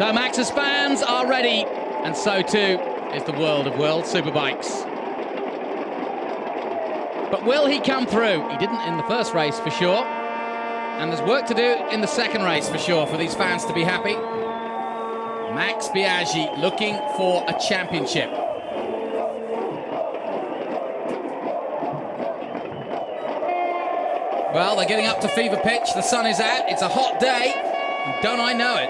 So Max's fans are ready, and so too is the world of World Superbikes. But will he come through? He didn't in the first race for sure, and there's work to do in the second race for sure for these fans to be happy. Max Biaggi looking for a championship. Well, they're getting up to fever pitch. The sun is out. It's a hot day. And don't I know it?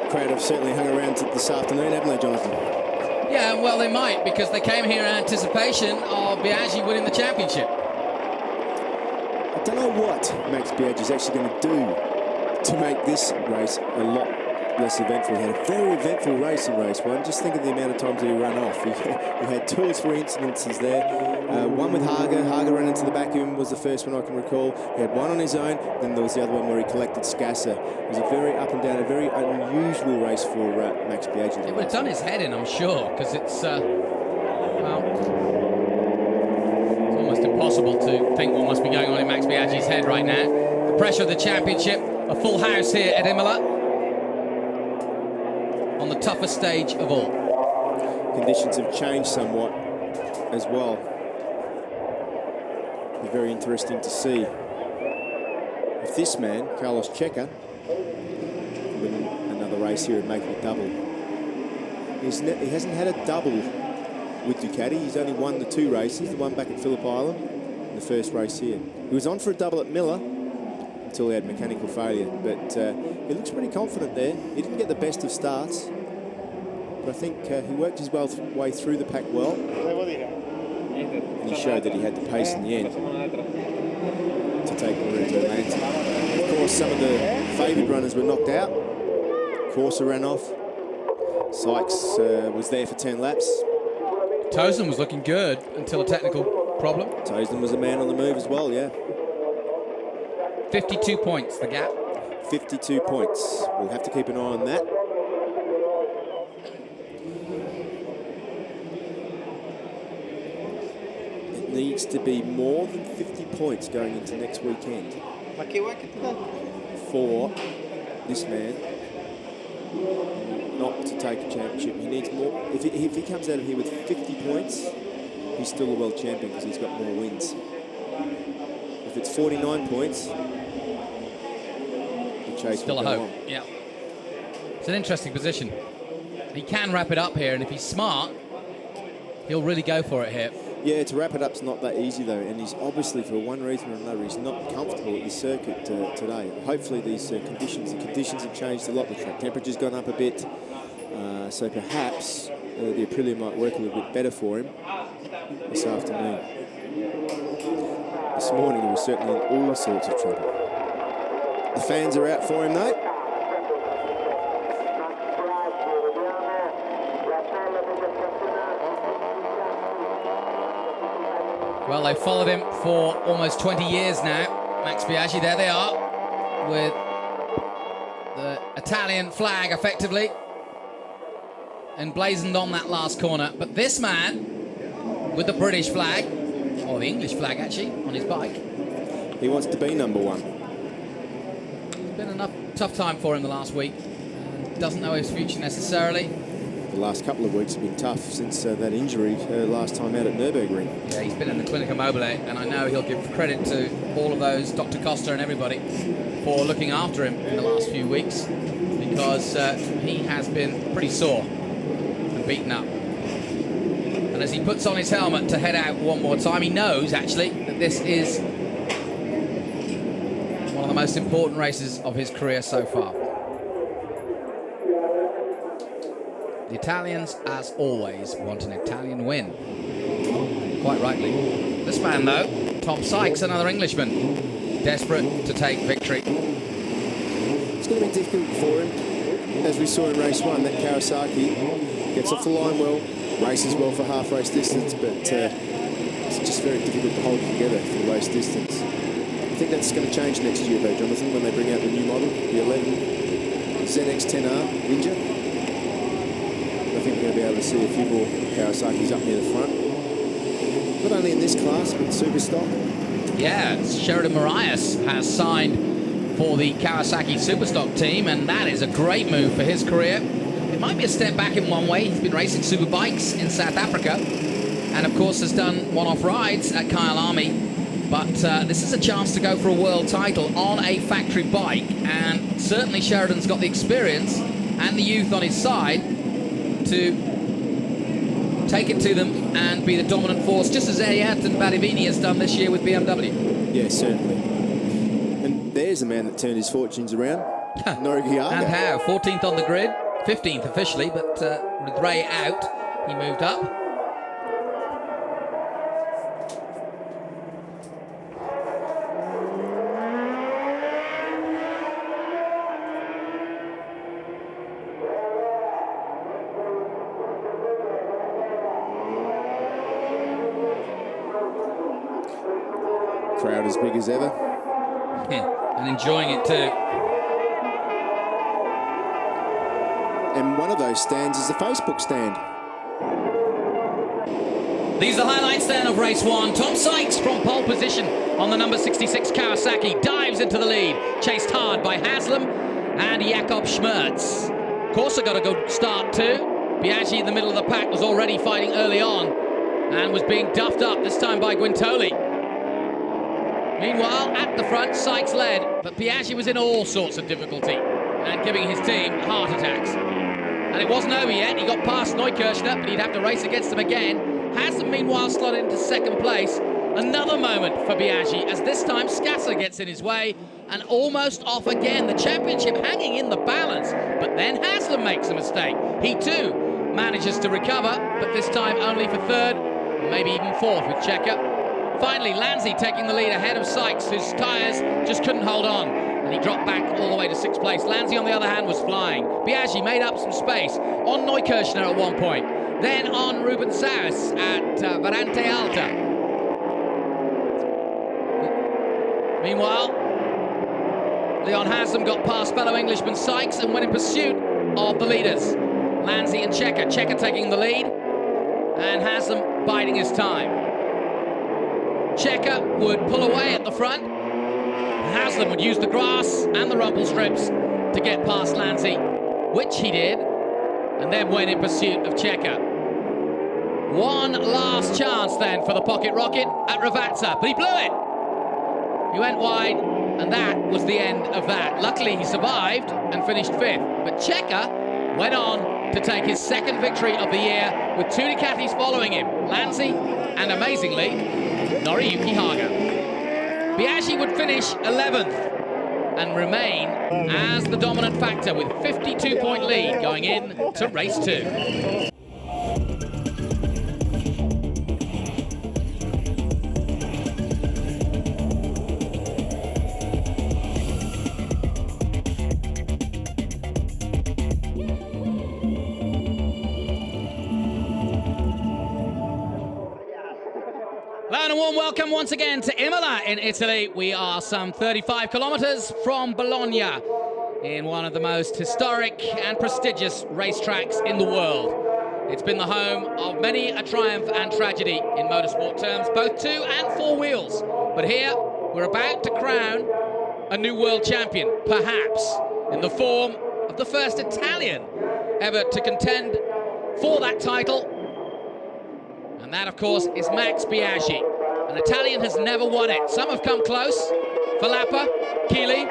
Crowd have certainly hung around this afternoon, haven't they, Jonathan? Yeah, well, they might, because they came here in anticipation of Biaggi winning the championship. I don't know what Max Biaggi is actually going to do to make this race a lot less eventful. He had a very eventful race in race one. Just think of the amount of times that he ran off. He had 2 or 3 incidences there. One with Hager. Hager ran into the back of him, was the first one I can recall. He had one on his own, then there was the other one where he collected Scasser. It was a very up and down, a very unusual race for Max Biaggi. It would have done his head in, I'm sure, because it's, well, it's almost impossible to think what must be going on in Max Biaggi's head right now. The pressure of the championship, a full house here at Imola, on the toughest stage of all. Conditions have changed somewhat as well. It'll be very interesting to see if this man, Carlos Checa, can win another race here and make it a double. He hasn't had a double with Ducati. He's only won the 2 races, the one back at Phillip Island and the first race here. He was on for a double at Miller until he had mechanical failure, but he looks pretty confident there. He didn't get the best of starts, but I think he worked his way through the pack well, and he showed that he had the pace in the end to take the route to Atlanta. Of course, some of the favoured runners were knocked out. Corsa ran off. Sykes was there for 10 laps. Tozen was looking good until a technical problem. Tozen was a man on the move as well, yeah. 52 points, the gap. 52 points. We'll have to keep an eye on that. It needs to be more than 50 points going into next weekend for this man not to take a championship. He needs more. If he comes out of here with 50 points, he's still a world champion because he's got more wins. If it's 49 points, still a hope. Yeah, it's an interesting position. He can wrap it up here, and if he's smart, he'll really go for it here. Yeah, to wrap it up's not that easy though, and he's obviously, for one reason or another, he's not comfortable at the circuit today. Hopefully these the conditions have changed a lot. The track temperature's gone up a bit, so perhaps the Aprilia might work a little bit better for him this afternoon. This morning he was certainly in all sorts of trouble. The fans are out for him, though. Well, they've followed him for almost 20 years now. Max Biaggi, there they are, with the Italian flag, effectively, emblazoned on that last corner. But this man, with the British flag, or the English flag, actually, on his bike. He wants to be number 1. Been a tough time for him the last week. Doesn't know his future necessarily. The last couple of weeks have been tough since that injury last time out at Nürburgring. Yeah, he's been in the Clinica Mobile, and I know he'll give credit to all of those, Dr. Costa and everybody, for looking after him in the last few weeks, because he has been pretty sore and beaten up. And as he puts on his helmet to head out one more time, he knows, actually, that this is one of the most important races of his career so far. The Italians, as always, want an Italian win. Quite rightly. This man, though, Tom Sykes, another Englishman, desperate to take victory. It's going to be difficult for him. As we saw in race 1, that Kawasaki gets off the line well, races well for half race distance, but it's just very difficult to hold it together for the race distance. I think that's going to change next year, though, Jonathan, when they bring out the new model, the 11 ZX-10R Ninja. I think we're going to be able to see a few more Kawasaki's up near the front. Not only in this class, but super stock. Yeah, Sheridan Marias has signed for the Kawasaki Superstock team, and that is a great move for his career. It might be a step back in one way. He's been racing superbikes in South Africa, and of course has done one-off rides at Kyle Army. But this is a chance to go for a world title on a factory bike, and certainly Sheridan's got the experience and the youth on his side to take it to them and be the dominant force, just as Ayrton Badivini has done this year with BMW. Yeah, certainly. And there's a man that turned his fortunes around, Noriyaga. And how? 14th on the grid, 15th officially, but with Ray out, he moved up. Crowd as big as ever. And enjoying it too. And one of those stands is the Facebook stand. These are the highlights then of race one. Tom Sykes from pole position on the number 66 Kawasaki dives into the lead, chased hard by Haslam and Jakob Schmerz. Corsa got a good start too. Biaggi in the middle of the pack was already fighting early on and was being duffed up this time by Guintoli. Meanwhile, at the front, Sykes led, but Biaggi was in all sorts of difficulty and giving his team heart attacks. And it wasn't over yet. He got past Neukirchner, but he'd have to race against him again. Haslam, meanwhile, slotted into second place. Another moment for Biaggi, as this time Scasser gets in his way and almost off again. The championship hanging in the balance, but then Haslam makes a mistake. He too manages to recover, but this time only for third, maybe even fourth with Checker. Finally, Lanzi taking the lead ahead of Sykes, whose tyres just couldn't hold on, and he dropped back all the way to sixth place. Lanzi, on the other hand, was flying. Biaggi made up some space on Neukirchner at one point, then on Ruben Saus at Varante Alta. Meanwhile, Leon Haslam got past fellow Englishman Sykes and went in pursuit of the leaders, Lanzi and Checker. Checker taking the lead, and Haslam biding his time. Checker would pull away at the front. Haslam would use the grass and the rumble strips to get past Lanzi, which he did, and then went in pursuit of Checker. One last chance then for the pocket rocket at Ravazza, but he blew it. He went wide, and that was the end of that. Luckily, he survived and finished fifth, but Checker went on to take his second victory of the year with two Ducatis following him, Lanzi and, amazingly, Noriyuki Haga. Biaggi would finish 11th and remain as the dominant factor with 52-point lead going in to race two. Hello and a warm welcome once again to Imola in Italy. We are some 35 kilometers from Bologna in one of the most historic and prestigious racetracks in the world. It's been the home of many a triumph and tragedy in motorsport terms, both two and four wheels. But here, we're about to crown a new world champion, perhaps in the form of the first Italian ever to contend for that title. And that, of course, is Max Biaggi. An Italian has never won it. Some have come close. Falappa, Keeley.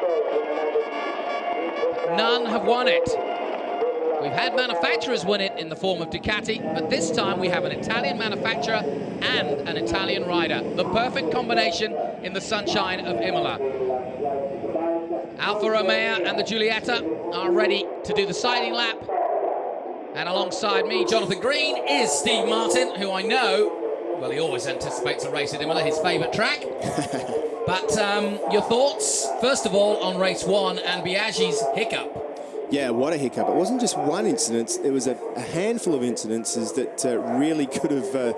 But none have won it. We've had manufacturers win it in the form of Ducati, but this time we have an Italian manufacturer and an Italian rider. The perfect combination in the sunshine of Imola. Alfa Romeo and the Giulietta are ready to do the siding lap. And alongside me, Jonathan Green, is Steve Martin, who I know, well, he always anticipates a race at Imola, his favourite track. But your thoughts, first of all, on race one and Biaggi's hiccup? Yeah, what a hiccup. It wasn't just one incident, it was a handful of incidences that really could have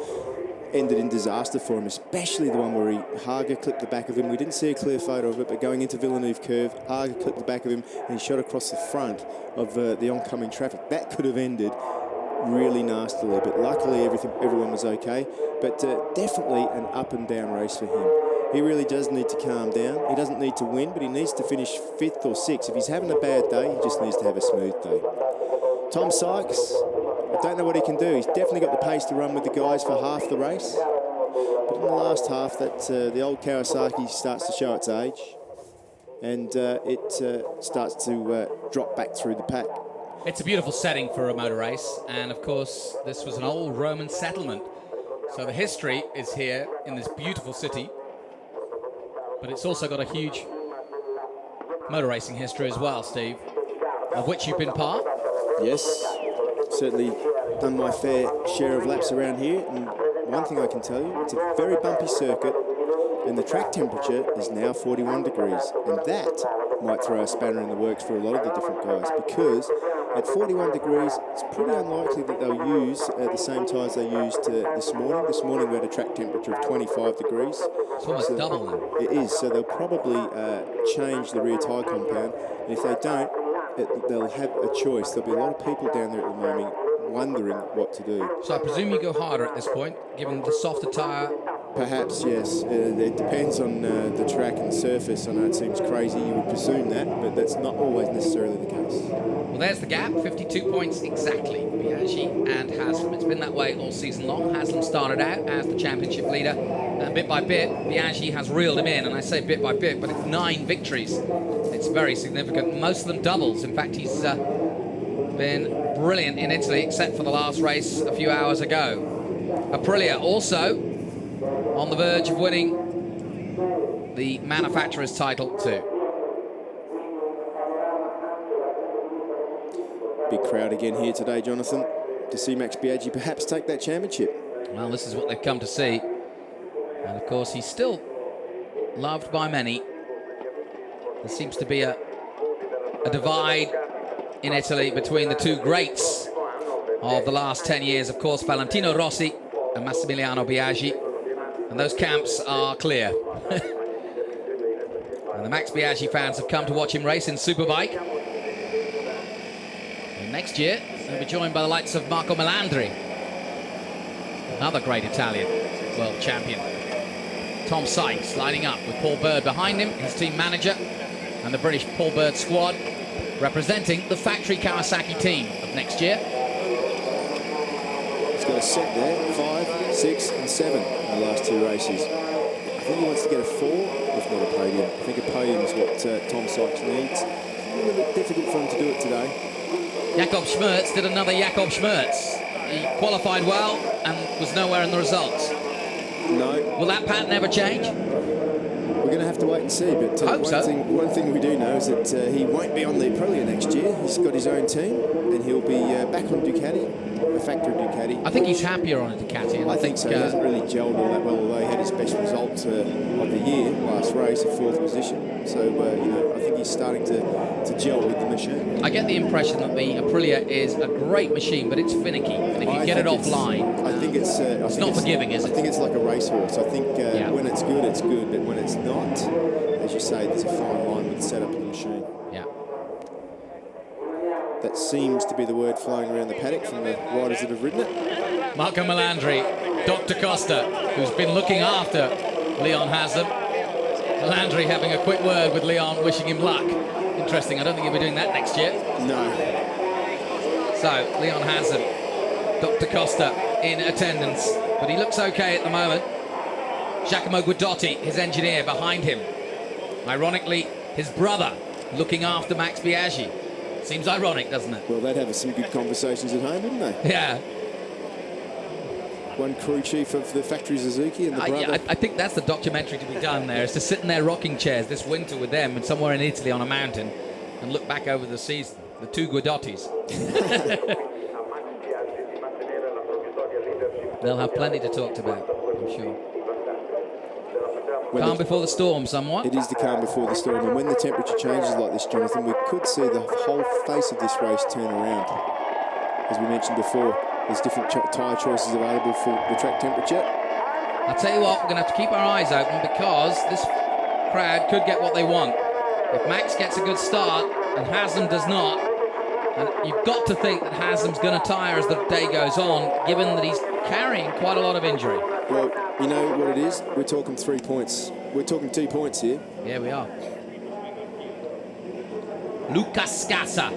ended in disaster for him, especially the one where Haga clipped the back of him. We didn't see a clear photo of it, but going into Villeneuve Curve, Haga clipped the back of him and he shot across the front of the oncoming traffic. That could have ended really nastily, but luckily everyone was okay. But definitely an up and down race for him. he really does need to calm down. He doesn't need to win, but he needs to finish 5th or 6th. If he's having a bad day, he just needs to have a smooth day. Tom Sykes, I don't know what he can do. He's definitely got the pace to run with the guys for half the race. But in the last half, the old Kawasaki starts to show its age, and it starts to drop back through the pack. It's a beautiful setting for a motor race, and of course, this was an old Roman settlement. So the history is here in this beautiful city, but it's also got a huge motor racing history as well, Steve, of which you've been part. Yes, certainly done my fair share of laps around here, and one thing I can tell you, it's a very bumpy circuit, and the track temperature is now 41 degrees, and that might throw a spanner in the works for a lot of the different guys, because at 41 degrees, it's pretty unlikely that they'll use the same tyres they used this morning. This morning we had a track temperature of 25 degrees. It's almost double then. It is, so they'll probably change the rear tyre compound, and if they don't, they'll have a choice. There'll be a lot of people down there at the moment wondering what to do. So I presume you go harder at this point, given the softer tyre. Perhaps, yes. It depends on the track and surface. I know it seems crazy, you would presume that, but that's not always necessarily the case. Well, there's the gap, 52 points exactly, Biaggi and Haslam. It's been that way all season long. Haslam started out as the championship leader, and bit by bit, Biaggi has reeled him in, and I say bit by bit, but it's 9 victories. It's very significant, most of them doubles. In fact, he's been brilliant in Italy, except for the last race a few hours ago. Aprilia also on the verge of winning the manufacturer's title too. Big crowd again here today, Jonathan, to see Max Biaggi perhaps take that championship. Well, this is what they've come to see. And of course, he's still loved by many. There seems to be a divide in Italy between the two greats of the last 10 years, of course, Valentino Rossi and Massimiliano Biaggi. And those camps are clear. And the Max Biaggi fans have come to watch him race in Superbike. And next year, he'll be joined by the likes of Marco Melandri, another great Italian world champion. Tom Sykes lining up with Paul Bird behind him, his team manager, and the British Paul Bird squad, representing the factory Kawasaki team of next year. He's got a set there, 5, 6 and 7 in the last 2 races. I think he wants to get a 4, if not a podium. I think a podium is what Tom Sykes needs. It's a little bit difficult for him to do it today. Jakob Schmerz did another Jakob Schmerz. He qualified well and was nowhere in the results. No. Will that pattern ever change? We're going to have to wait and see, but one thing we do know is that he won't be on the Aprilia next year. He's got his own team, and he'll be back on Ducati, a factory Ducati. I think he's happier on a Ducati. And I think so. He hasn't really gelled all that well, although he had his best result of the year, last race, a 4th position. So, you know, I think he's starting to gel with the machine. I get the impression that the Aprilia is a great machine, but it's finicky. And if you get it offline, I think it's not forgiving, is it? I think it's like a racehorse. I think when it's good, but when it's not, as you say, there's a fine line with the setup of the machine. Yeah. That seems to be the word flying around the paddock from the riders that have ridden it. Marco Melandri, Dr. Costa, who's been looking after Leon Haslam. Melandri having a quick word with Leon, wishing him luck. Interesting, I don't think he'll be doing that next year. No. So, Leon Haslam, Dr. Costa in attendance, but he looks okay at the moment. Giacomo Guidotti, his engineer, behind him. Ironically, his brother looking after Max Biaggi. Seems ironic, doesn't it? Well, they'd have some good conversations at home, wouldn't they? Yeah. One crew chief of the factory Suzuki and the brother. Yeah, I think that's the documentary to be done there, is to sit in their rocking chairs this winter with them and somewhere in Italy on a mountain and look back over the season. The two Guidottis. They'll have plenty to talk about, I'm sure. Calm before the storm, somewhat. It is the calm before the storm, and when the temperature changes like this, Jonathan, we could see the whole face of this race turn around. As we mentioned before, there's different tyre choices available for the track temperature. I'll tell you what, we're going to have to keep our eyes open, because this crowd could get what they want. If Max gets a good start and Haslam does not, and you've got to think that Haslam's going to tire as the day goes on, given that he's carrying quite a lot of injury. Well, you know what it is? We're talking 3 points. We're talking 2 points here. Yeah, we are. Lucas Scassa.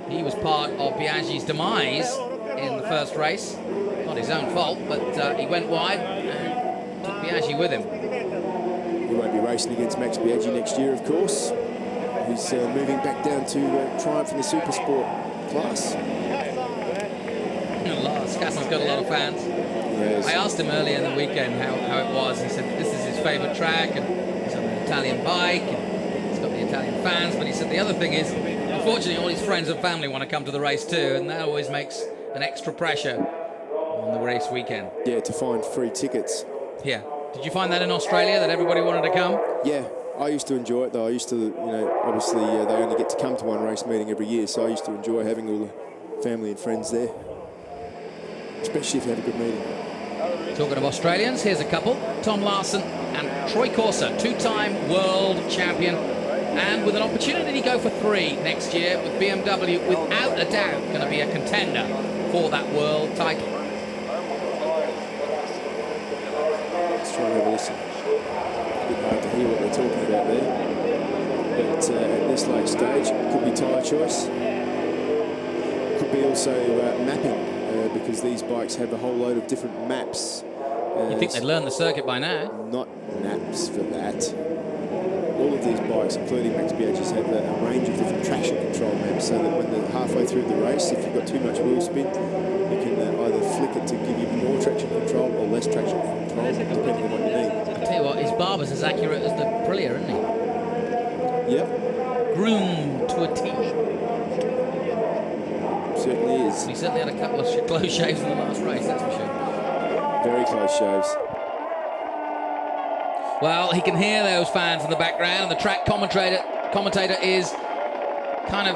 He was part of Biaggi's demise in the first race. Not his own fault, but he went wide and took Biaggi with him. He won't be racing against Max Biaggi next year, of course. He's moving back down to Triumph in the Super Sport class. Scassa's got a lot of fans. Yes. I asked him earlier in the weekend how it was. He said this is his favourite track, and he's on an Italian bike, and he's got the Italian fans. But he said the other thing is, unfortunately, all his friends and family want to come to the race too, and that always makes an extra pressure on the race weekend. Yeah, to find free tickets. Yeah. Did you find that in Australia, that everybody wanted to come? Yeah, I used to enjoy it, though. I used to, you know, obviously they only get to come to one race meeting every year, so I used to enjoy having all the family and friends there, especially if you had a good meeting. Talking of Australians, here's a couple. Tom Larson and Troy Corser, two-time world champion, and with an opportunity to go for 3 next year with BMW, without a doubt going to be a contender for that world title. Let's try and have a listen. A bit hard to hear what they're talking about there. But at this late stage, it could be tyre choice. Could be also mapping, because these bikes have a whole load of different maps. You think they'd learn the circuit by now? Not maps for that. All of these bikes, including Max Biaggi's, have a range of different traction control maps, so that when they're halfway through the race, if you've got too much wheel spin, you can either flick it to give you more traction control or less traction control, depending on what you need. I tell you what, his barber's as accurate as the Aprilia, isn't he? Yep. Groomed to a T. Certainly is. He certainly had a couple of close shaves in the last race, that's for sure. Very close shaves. Well, he can hear those fans in the background, and the track commentator is kind of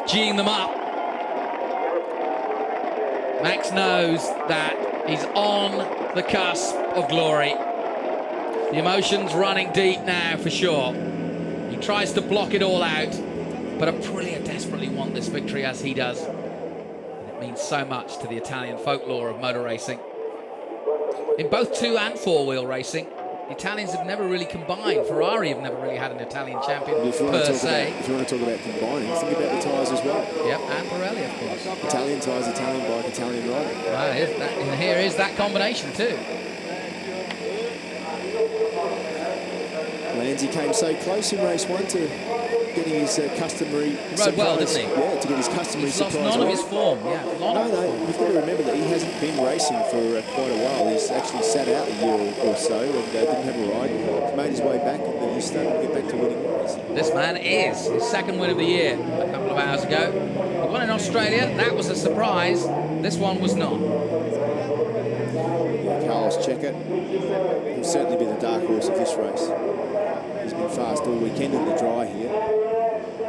geeing them up. Max knows that he's on the cusp of glory. The emotion's running deep now for sure. He tries to block it all out, but Aprilia desperately want this victory as he does. And it means so much to the Italian folklore of motor racing. In both 2- and 4-wheel racing, the Italians have never really combined. Ferrari have never really had an Italian champion per se. If you want to talk about combining, think about the tyres as well. Yep, and Pirelli, of course. Italian tyres, Italian bike, Italian rider. Well, and here is that combination too. Lanzi came so close in race 1 to getting his customary Rode surprise. well, didn't he? Yeah, to get his customary He's lost surprise. none of his form. Yeah, No, you've got to remember that he hasn't been racing for quite a while. He's actually sat out a year or so and didn't have a ride. He's made his way back, and he's starting to get back to winning races. This man is his 2nd win of the year a couple of hours ago. He won in Australia. That was a surprise. This one was not. Carlos Checa will certainly be the dark horse of this race. He's been fast all weekend in the dry here.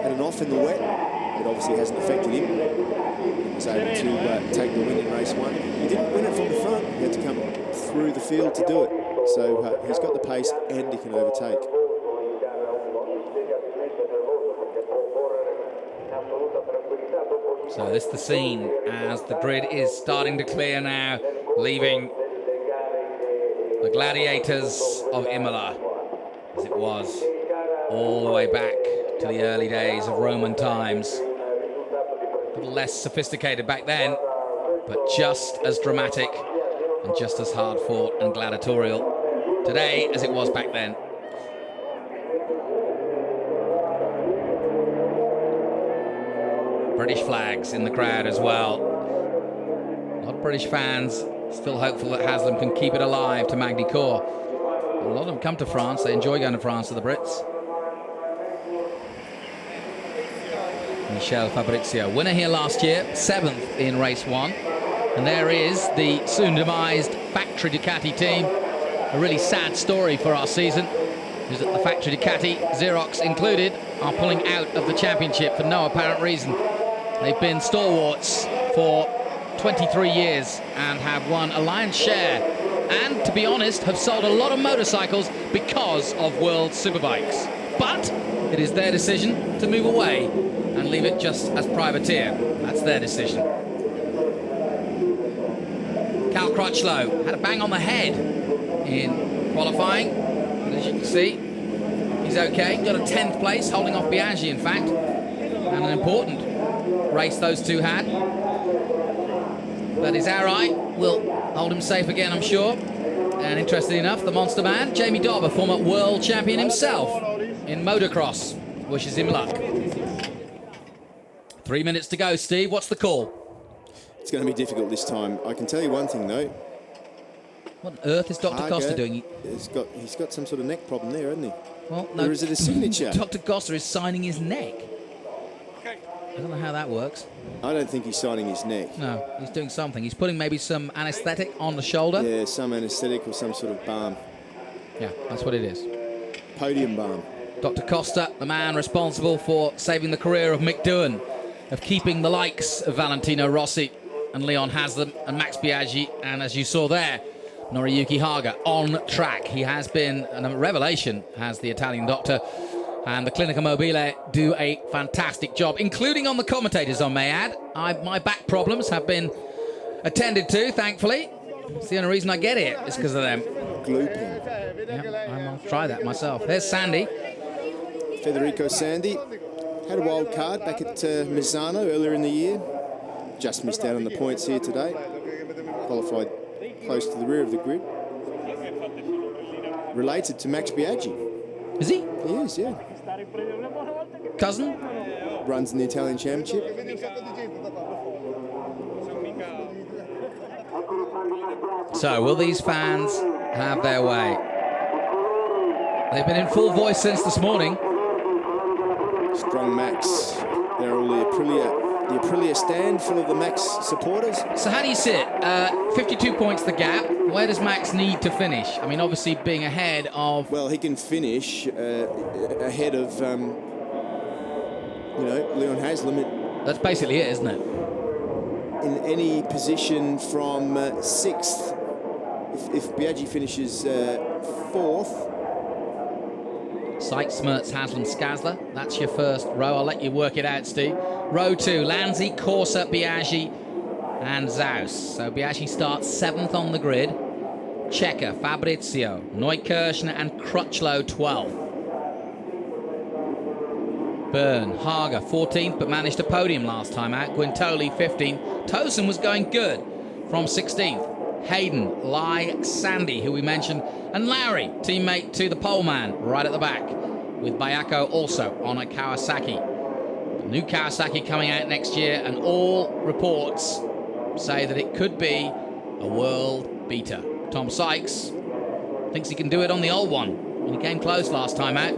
Had an off in the wet, but obviously hasn't affected him. He was able to take the win in race 1. He didn't win it from the front. He had to come through the field to do it. So he's got the pace and he can overtake. So this is the scene as the grid is starting to clear now, leaving the gladiators of Imola, as it was all the way back to the early days of Roman times. A little less sophisticated back then, but just as dramatic and just as hard fought and gladiatorial today as it was back then. British flags in the crowd as well. A lot of British fans still hopeful that Haslam can keep it alive to Magny Cours. A lot of them come to France. They enjoy going to France, to the Brits. Michel Fabrizio, winner here last year, 7th in race 1. And there is the soon demised factory Ducati team. A really sad story for our season is that the factory Ducati, Xerox included, are pulling out of the championship for no apparent reason. They've been stalwarts for 23 years and have won a lion's share, and to be honest have sold a lot of motorcycles because of World Superbikes. But it is their decision to move away and leave it just as privateer. That's their decision. Cal Crutchlow had a bang on the head in qualifying, but as you can see, he's okay. Got a 10th place, holding off Biaggi, in fact, and an important race those two had. But his Arai will hold him safe again, I'm sure. And interestingly enough, the monster man, Jamie Dobber, former world champion himself in motocross, wishes him luck. 3 minutes to go, Steve. What's the call? It's going to be difficult this time. I can tell you one thing, though. What on earth is Dr. Costa doing? He's got some sort of neck problem there, hasn't he? Well, no. Or is it a signature? Dr. Costa is signing his neck. I don't know how that works. I don't think he's signing his neck. No, he's doing something. He's putting maybe some anaesthetic on the shoulder. Yeah, some anaesthetic or some sort of balm. Yeah, that's what it is. Podium balm. Dr. Costa, the man responsible for saving the career of Mick Doohan, of keeping the likes of Valentino Rossi and Leon Haslam and Max Biaggi, and as you saw there, Noriyuki Haga on track. He has been a revelation, has the Italian doctor, and the Clinica Mobile do a fantastic job, including on the commentators, I may add. My back problems have been attended to, thankfully. It's the only reason I get here, is because of them. Glooping. Yeah, I'll try that myself. There's Sandy. Federico Sandy had a wild card back at Misano earlier in the year. Just missed out on the points here today. Qualified close to the rear of the grid. Related to Max Biaggi. Is he? He is, yeah. Cousin? Runs in the Italian Championship. So, will these fans have their way? They've been in full voice since this morning. Strong Max. They're all the Aprilia stand full of the Max supporters. So how do you see it? 52 points the gap. Where does Max need to finish? I mean, obviously being ahead of... Well, he can finish ahead of, Leon Haslam. That's basically it, isn't it? In any position from 6th. If Biaggi finishes 4th. Sykes, Smertz, Haslam, Skazler. That's your first row. I'll let you work it out, Steve. Row 2, Lanzi, Corsa, Biaggi, and Zaus. So Biaggi starts 7th on the grid. Checker, Fabrizio, Neukirchner, and Crutchlow 12th. Byrne, Haga 14th, but managed a podium last time out. Guintoli 15th. Tosin was going good from 16th. Hayden, Lai, Sandy, who we mentioned, and Lowry, teammate to the pole man, right at the back, with Bayako also on a Kawasaki. The new Kawasaki coming out next year, and all reports say that it could be a world beater. Tom Sykes thinks he can do it on the old one, and he came close last time out.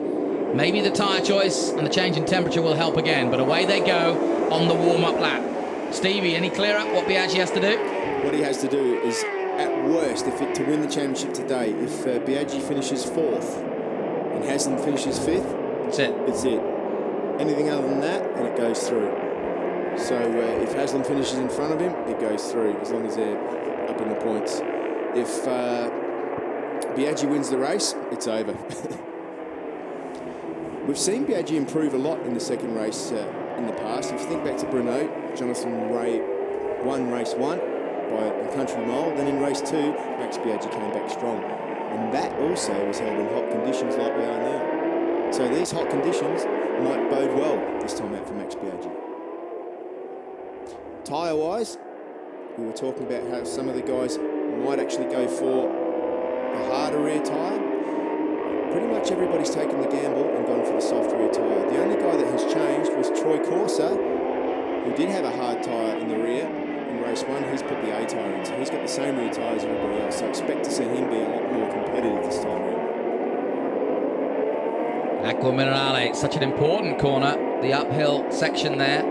Maybe the tyre choice and the change in temperature will help again, but away they go on the warm-up lap. Stevie, any clear up what Biaggi has to do? What he has to do is, at worst, to win the championship today, if Biaggi finishes 4th and Haslam finishes 5th, that's it. It's it. Anything other than that, and it goes through. So if Haslam finishes in front of him, it goes through, as long as they're up in the points. If Biaggi wins the race, it's over. We've seen Biaggi improve a lot in the second race in the past. If you think back to Brno, Jonathan Ray won race 1 by a country mile. Then in race 2, Max Biaggi came back strong. And that also was held in hot conditions like we are now. So these hot conditions might bode well this time out for Max Biaggi. Tyre-wise, we were talking about how some of the guys might actually go for a harder rear tyre. Pretty much everybody's taken the gamble and gone for the soft rear tyre. The only guy that has changed was Troy Corsa, who did have a hard tyre in the rear. In race 1, he's put the A tyre in, so he's got the same rear tyre as everybody else. So expect to see him be a lot more competitive this time around. Acqua Minerale, such an important corner. The uphill section there,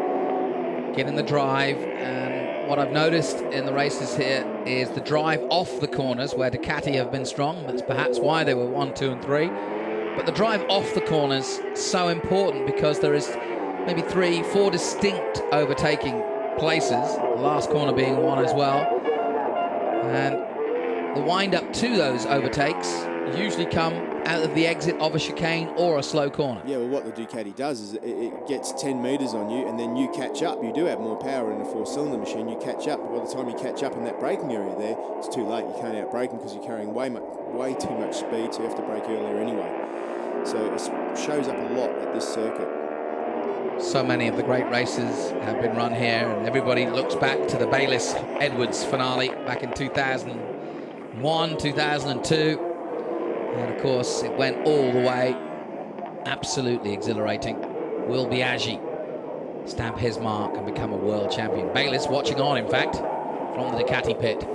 getting the drive. And what I've noticed in the races here is the drive off the corners, where Ducati have been strong. That's perhaps why they were 1, 2, and 3. But the drive off the corners so important because there is maybe 3, 4 distinct overtaking places, the last corner being one as well, and the wind up to those overtakes usually come out of the exit of a chicane or a slow corner. Yeah, well, what the Ducati does is it gets 10 metres on you, and then you catch up. You do have more power in a four-cylinder machine. You catch up, but by the time you catch up in that braking area there, it's too late. You can't out-brake them because you're carrying way too much speed, so you have to brake earlier anyway. So it shows up a lot at this circuit. So many of the great races have been run here, and everybody looks back to the Bayliss-Edwards finale back in 2001, 2002. And of course, it went all the way. Absolutely exhilarating. Will Biaggi stamp his mark and become a world champion? Bayliss watching on, in fact, from the Ducati pit.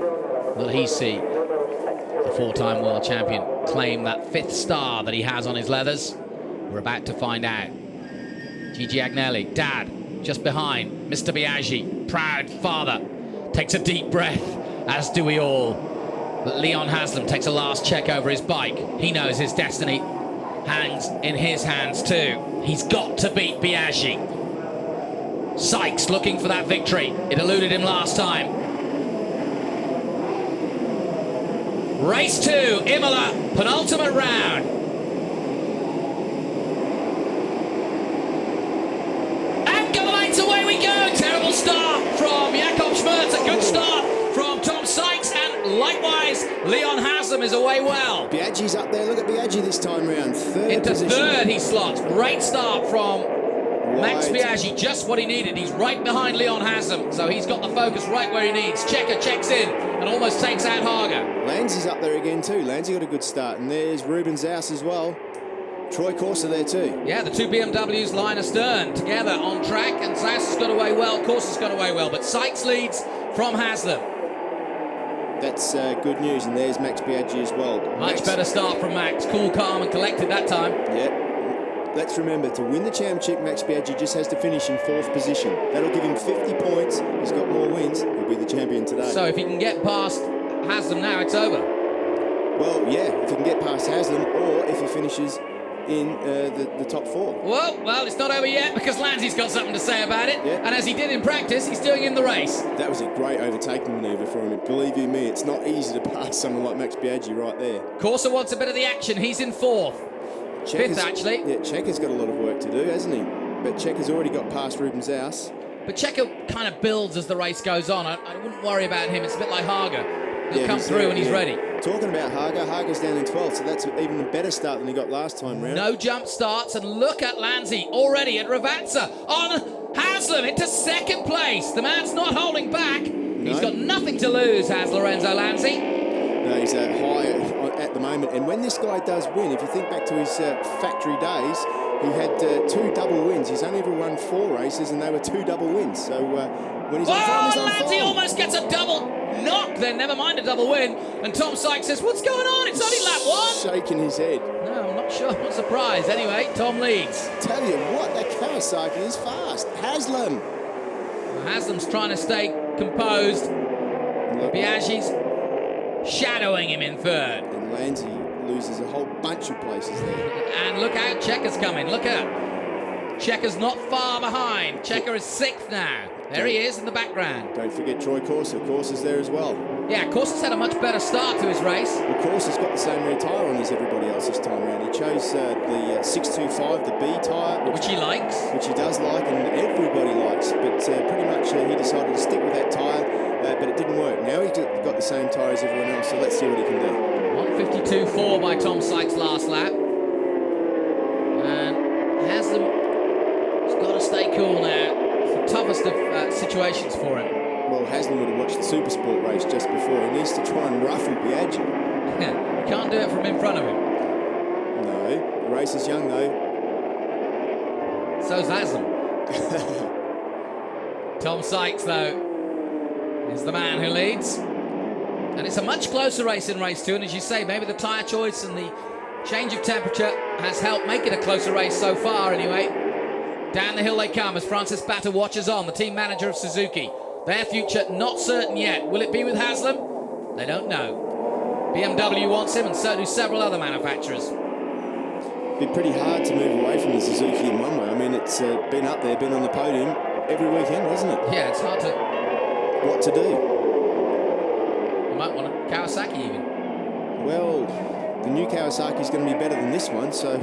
Will he see the four-time world champion claim that fifth star that he has on his leathers? We're about to find out. Gigi Agnelli, dad, just behind. Mr. Biaggi, proud father, takes a deep breath, as do we all. But Leon Haslam takes a last check over his bike. He knows his destiny hangs in his hands too. He's got to beat Biaggi. Sykes looking for that victory. It eluded him last time. Race 2, Imola, penultimate round. And go lights, away we go. Terrible start from Jakob Schmerz. A good start from Tom Sykes, and likewise, Leon Haslam is away well. Biaggi's up there. Look at Biaggi this time round. Third into position. Third he slots. Great start from Max Biaggi. Just what he needed. He's right behind Leon Haslam, so he's got the focus right where he needs. Checker checks in and almost takes out Hager. Lanzy's up there again too. Lanzy got a good start, and there's Ruben Zaus as well. Troy Corser there too. Yeah, the two BMWs line astern together on track, and Zaus has got away well. Corser's got away well, but Sykes leads from Haslam. That's good news, and there's Max Biaggi as well. Much better start from Max. Cool, calm, and collected that time. Yeah. Let's remember, to win the championship, Max Biaggi just has to finish in 4th position. That'll give him 50 points. He's got more wins. He'll be the champion today. So if he can get past Haslam now, it's over. Well, yeah, if he can get past Haslam, or if he finishes in the top 4. Well, it's not over yet, because Lanzy's got something to say about it. Yeah. And as he did in practice, he's doing in the race. That was a great overtaking manoeuvre for him. Believe you me, it's not easy to pass someone like Max Biaggi right there. Corser wants a bit of the action. He's in 4th. Fifth, actually. Yeah, Checker's got a lot of work to do, hasn't he? But Checker's already got past Ruben Zaus. But Checker kind of builds as the race goes on. I wouldn't worry about him. It's a bit like Hager. He'll come through when he's ready. Talking about Hager's down in 12th, so that's even a better start than he got last time round. No jump starts, and look at Lanzy already at Ravazza on Haslam into 2nd place. The man's not holding back. No. He's got nothing to lose, has Lorenzo Lanzy. No, he's high at the moment. And when this guy does win, if you think back to his factory days, he had 2 double wins. He's only ever run 4 races, and they were 2 double wins. So when he's on form, he's on form. Lanzy almost gets a double knock, then never mind a double win. And Tom Sykes says, what's going on? It's only lap 1. Shaking his head. No, I'm not sure. I'm not surprised. Anyway, Tom leads. Tell you what, that Kawasaki is fast. Haslam. Haslam's trying to stay composed. Biaggi's shadowing him in 3rd. And Lanzy loses a whole bunch of places there. And look out, Checker's coming. Look out. Checker's not far behind. Checker is 6th now. There he is in the background. Don't forget Troy Corser. Corser's there as well. Yeah, Corser's had a much better start to his race. Well, Corser's got the same rear tyre on as everybody else this time around. He chose the 625, the B tyre. Which he likes. Which he does like, and everybody likes. But pretty much he decided to stick with that tyre, but it didn't work. Now he's got the same tyre as everyone else, so let's see what he can do. 1:52.4 by Tom Sykes last lap. And Haslam's got to stay cool now. It's the toughest of situations for him. Well, Haslam would have watched the Supersport race just before. He needs to try and ruffle Biaggi. You can't do it from in front of him. No, the race is young though. So's Haslam. Tom Sykes, though, is the man who leads. And it's a much closer race in race 2. And as you say, maybe the tyre choice and the change of temperature has helped make it a closer race so far anyway. Down the hill they come as Francis Batter watches on, the team manager of Suzuki. Their future not certain yet. Will it be with Haslam? They don't know. BMW wants him, and so do several other manufacturers. It'd be pretty hard to move away from the Suzuki in one way. I mean, it's been up there, been on the podium every weekend, hasn't it? Yeah, it's hard to... What to do? You might want a Kawasaki even. Well, the new Kawasaki's going to be better than this one, so...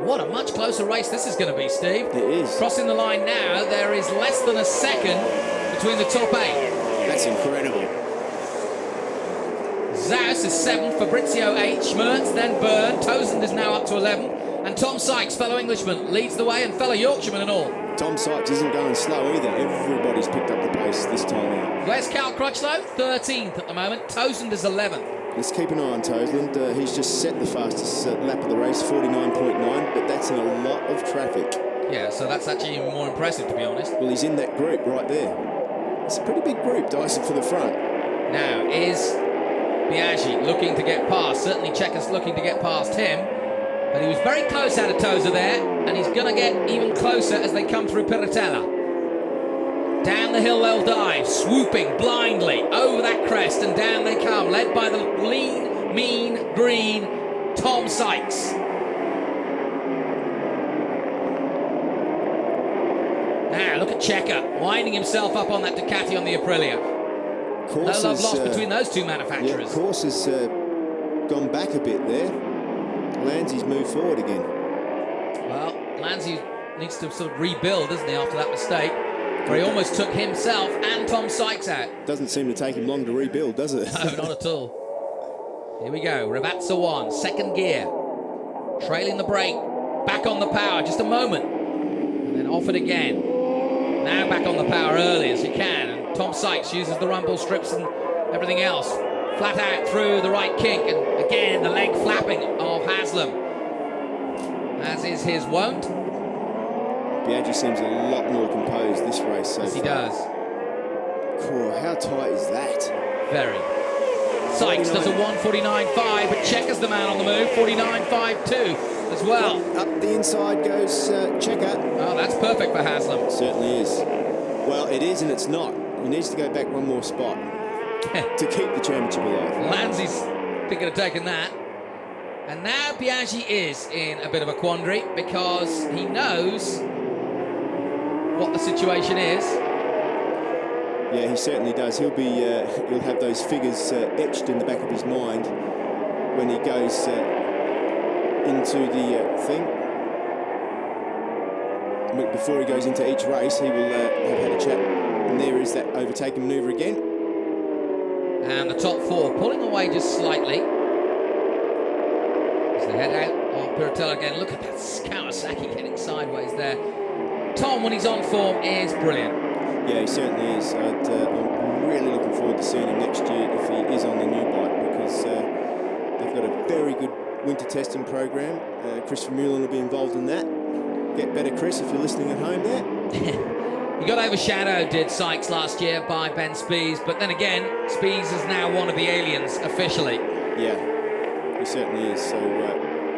What a much closer race this is going to be, Steve. It is. Crossing the line now, there is less than a second between the top 8. That's incredible. Zaus is 7th, Fabrizio 8, Schmertz, then Byrne. Tozend is now up to 11. And Tom Sykes, fellow Englishman, leads the way, and fellow Yorkshireman and all. Tom Sykes isn't going slow either. Everybody's picked up the pace this time out. Where's Cal Crutchlow? 13th at the moment. Tozend is 11th. Let's keep an eye on Toseland. He's just set the fastest lap of the race, 49.9, but that's in a lot of traffic. Yeah, so that's actually even more impressive, to be honest. Well, he's in that group right there. It's a pretty big group, Dyson, for the front. Now, is Biaggi looking to get past? Certainly Cheika's looking to get past him. But he was very close out of Toza there, and he's going to get even closer as they come through Piratella. Down the hill they'll dive, swooping blindly over that crest, and down they come, led by the lean, mean, green Tom Sykes. Now, look at Cheika, winding himself up on that Ducati on the Aprilia. No love lost between those two manufacturers. Yeah, course has gone back a bit there. Lanzy's moved forward again. Well, Lanzy needs to sort of rebuild, doesn't he, after that mistake? Where he almost took himself and Tom Sykes out. Doesn't seem to take him long to rebuild, does it? No, not at all. Here we go. Ravazza 1, second gear. Trailing the brake. Back on the power, just a moment. And then off it again. Now back on the power early as he can. And Tom Sykes uses the rumble strips and everything else. Flat out through the right kink. And again, the leg flapping of Haslam. As is his wont. Biaggi seems a lot more composed this race so far. Yes, he does. Cool. How tight is that? Very. Sykes does a 1:49.5, but Cheika's the man on the move, 49.52 as well. Up the inside goes Cheika. Oh, that's perfect for Haslam. It certainly is. Well, it is and it's not. He needs to go back one more spot to keep the championship alive. Lanzy's thinking of taking that. And now Biaggi is in a bit of a quandary because he knows what the situation is. Yeah, he certainly does. He'll be. He'll have those figures etched in the back of his mind when he goes into the thing. But before he goes into each race, he will have had a chat. And there is that overtaking manoeuvre again. And the top 4 pulling away just slightly as they head out on Piratella again. Look at that Kawasaki getting sideways there. Tom, when he's on form, is brilliant. Yeah, he certainly is. I'm really looking forward to seeing him next year if he is on the new bike because they've got a very good winter testing program. Chris Vermeulen will be involved in that. Get better, Chris, if you're listening at home there. He got overshadowed, did Sykes, last year by Ben Spies, but then again, Spies is now one of the aliens officially. Yeah, he certainly is. So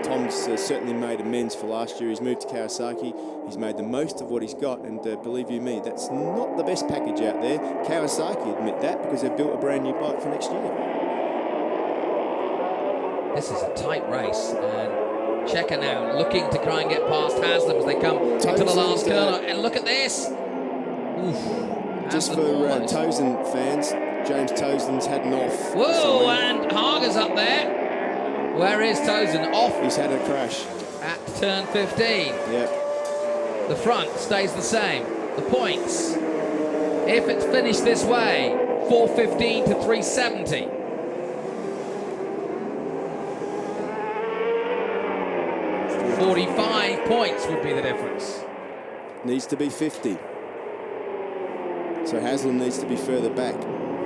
Tom's certainly made amends for last year. He's moved to Kawasaki. He's made the most of what he's got, and believe you me, that's not the best package out there. Kawasaki admit that because they've built a brand new bike for next year. This is a tight race, and Cheika now looking to try and get past Haslam as they come into the last corner. And look at this. Oof. Just for Tozen fans, James Tozen's had an off. Whoa, and Hager's up there. Where is Tozen? Off. He's had a crash. At turn 15. Yep. The front stays the same. The points, if it's finished this way, 415 to 370. $45 points would be the difference. Needs to be 50. So Haslam needs to be further back.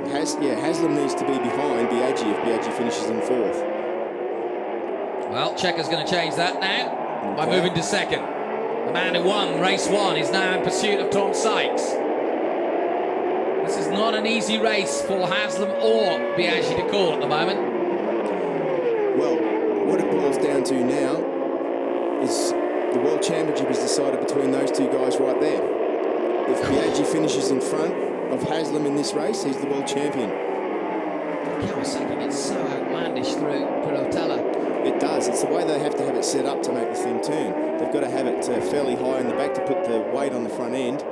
Haslam needs to be behind Biaggi if Biaggi finishes in 4th. Well, Cheika's going to change that now by moving to 2nd. The man who won race 1 is now in pursuit of Tom Sykes. This is not an easy race for Haslam or Biaggi to call at the moment. Well, what it boils down to now is the World Championship is decided between those two guys right there. If Biaggi finishes in front of Haslam in this race, he's the world champion. Kawasaki gets so outlandish through Piratella. It does. It's the way they have to have it set up to make the thing turn. They've got to have it fairly high in the back to put the weight on the front end.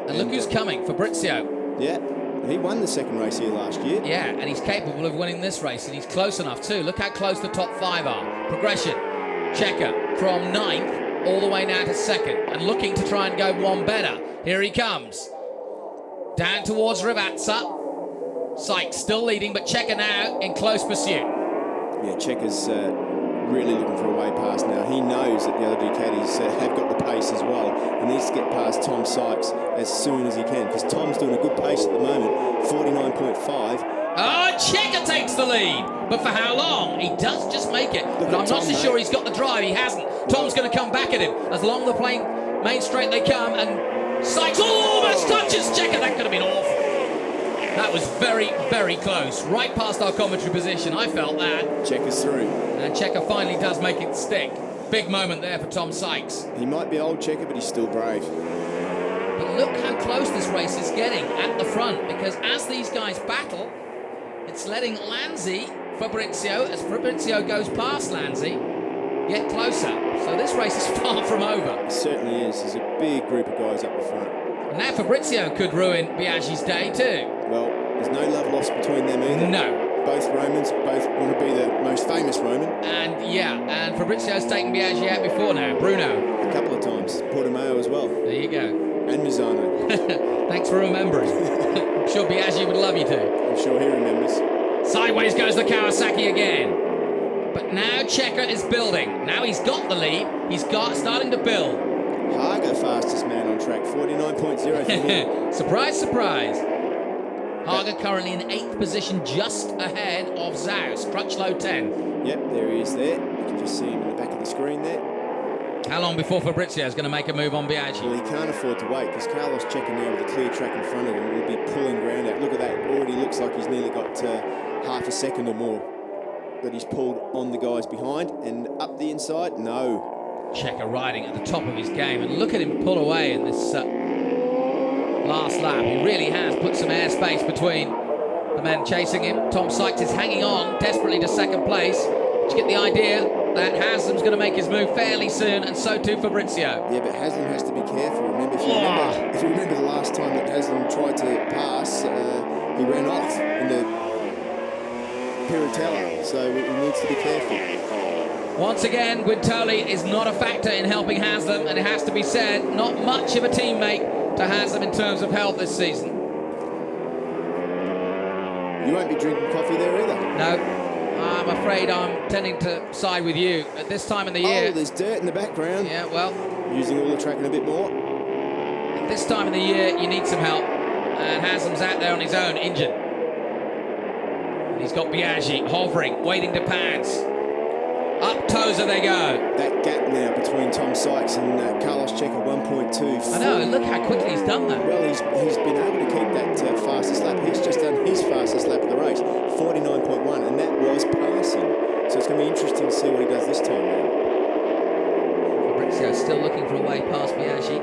And look who's coming, Fabrizio. Yeah. He won the second race here last year. Yeah, and he's capable of winning this race, and he's close enough too. Look how close the top 5 are. Progression. Checker from 9th all the way now to 2nd, and looking to try and go one better. Here he comes. Down towards Rivazza. Sykes still leading, but Checker now in close pursuit. Yeah, Checker's really looking for a way past now. He knows that the other Ducatis have got the pace as well. He needs to get past Tom Sykes as soon as he can, because Tom's doing a good pace at the moment, 49.5. Oh, Checker takes the lead, but for how long? He does just make it, but I'm not so sure he's got the drive. He hasn't. Tom's going to come back at him as along the main straight they come, and Sykes almost touches Checker. That could have been awful. That was very, very close. Right past our commentary position. I felt that. Checker's through. And Checker finally does make it stick. Big moment there for Tom Sykes. He might be old Checker, but he's still brave. But look how close this race is getting at the front, because as these guys battle, it's letting Fabrizio, as Fabrizio goes past Lanzi, get closer. So this race is far from over. It certainly is. There's a big group of guys up the front. And now Fabrizio could ruin Biaggi's day too. Well, there's no love lost between them either. No. Both Romans, both want to be the most famous Roman. And Fabrizio's taken Biaggi out before now. Bruno. A couple of times. Portimao as well. There you go. And Misano. Thanks for remembering. I'm sure Biaggi would love you to. I'm sure he remembers. Sideways goes the Kawasaki again. But now Checker is building. Now he's got the lead. He's starting to build. Haga, fastest man on track, 49.0 for him. Surprise, surprise. Haga currently in 8th position, just ahead of Zaus. Crutchlow 10. Yep, there he is there. You can just see him in the back of the screen there. How long before Fabrizio is going to make a move on Biaggi? Well, he can't afford to wait, because Carlos Checker now with a clear track in front of him will be pulling ground out. Look at that. Already looks like he's nearly got half a second or more that he's pulled on the guys behind. And up the inside, no. Checker riding at the top of his game, and look at him pull away in this last lap. He really has put some airspace between the men chasing him. Tom Sykes is hanging on desperately to 2nd place. Did you get the idea that Haslam's going to make his move fairly soon, and so too Fabrizio? Yeah, but Haslam has to be careful. Remember, if you remember the last time that Haslam tried to pass, he ran off in the Piratella, so he needs to be careful. Once again, Guintoli is not a factor in helping Haslam, and it has to be said, not much of a teammate to Haslam in terms of health this season. You won't be drinking coffee there either? No, I'm afraid I'm tending to side with you. At this time in the year... Oh, there's dirt in the background. Yeah, well... Using all the tracking a bit more. At this time of the year, you need some help. And Haslam's out there on his own, injured. And he's got Biaggi hovering, waiting to pass. Up Tozer they go. That gap now between Tom Sykes and Carlos Checker, 1.2. I know, look how quickly he's done that. Well, he's been able to keep that fastest lap. He's just done his fastest lap of the race, 49.1, and that was passing. So it's going to be interesting to see what he does this time around. Fabrizio still looking for a way past Biaggi.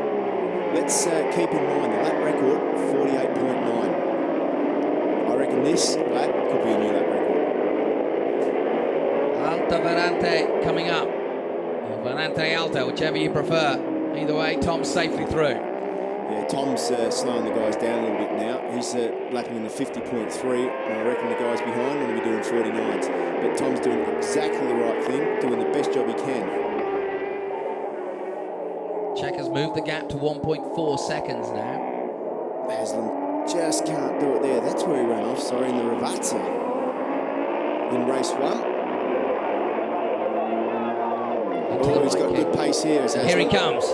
Let's keep in mind the lap record, 48.9. I reckon this lap could be a new lap record. Alta Verante coming up. Or Verante Alta, whichever you prefer. Either way, Tom's safely through. Yeah, Tom's slowing the guys down a little bit now. He's lapping in the 50.3, and I reckon the guys behind want to be doing 49s. But Tom's doing exactly the right thing, doing the best job he can. Checker's moved the gap to 1.4 seconds now. Haslam just can't do it there. That's where he ran off, sorry, in the Rivazza. In race 1. Oh, he's got good pace here. Here he comes.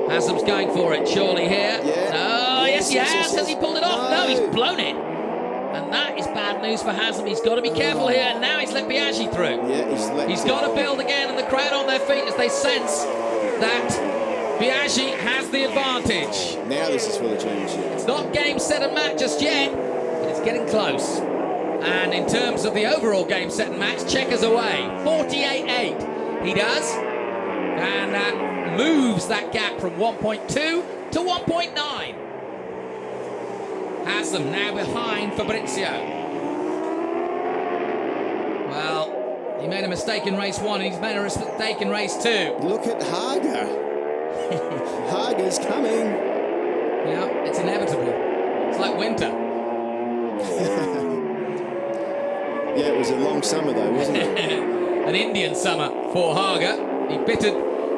Haslam's going for it, surely here. Yeah. Oh, yes, he has. Has he pulled it off? No, he's blown it. And that is bad news for Haslam. He's got to be careful here. And now he's let Biaggi through. Yeah, he's got to build again, and the crowd on their feet as they sense that Biaggi has the advantage. Now this is for the championship. It's not game, set, and match just yet, but it's getting close. And in terms of the overall game, set, and match, Checker's away. 48-8. He does. And that moves that gap from 1.2 to 1.9. Haslam now behind Fabrizio. Well, he made a mistake in race 1, and he's made a mistake in race 2. Look at Haga. Haga's coming. Yeah, it's inevitable. It's like winter. Yeah, it was a long summer though, wasn't it? An Indian summer for Haga.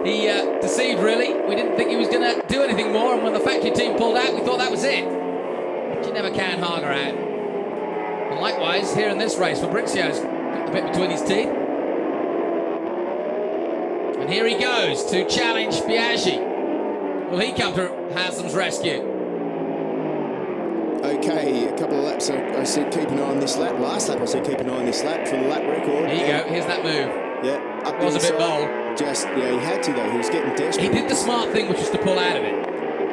He deceived really. We didn't think he was going to do anything more, and when the factory team pulled out, we thought that was it. But you never can Haga out. And likewise, here in this race, Fabrizio's got the bit between his teeth. And here he goes to challenge Biaggi. Will he come to Haslam's rescue? Okay, a couple of laps. I said keep an eye on this lap. Last lap I said keep an eye on this lap for the lap record. Here you go. Here's that move. Yeah, up it was a bit bold. Yeah, he had to though. He was getting desperate. He did the smart thing, which was to pull out of it.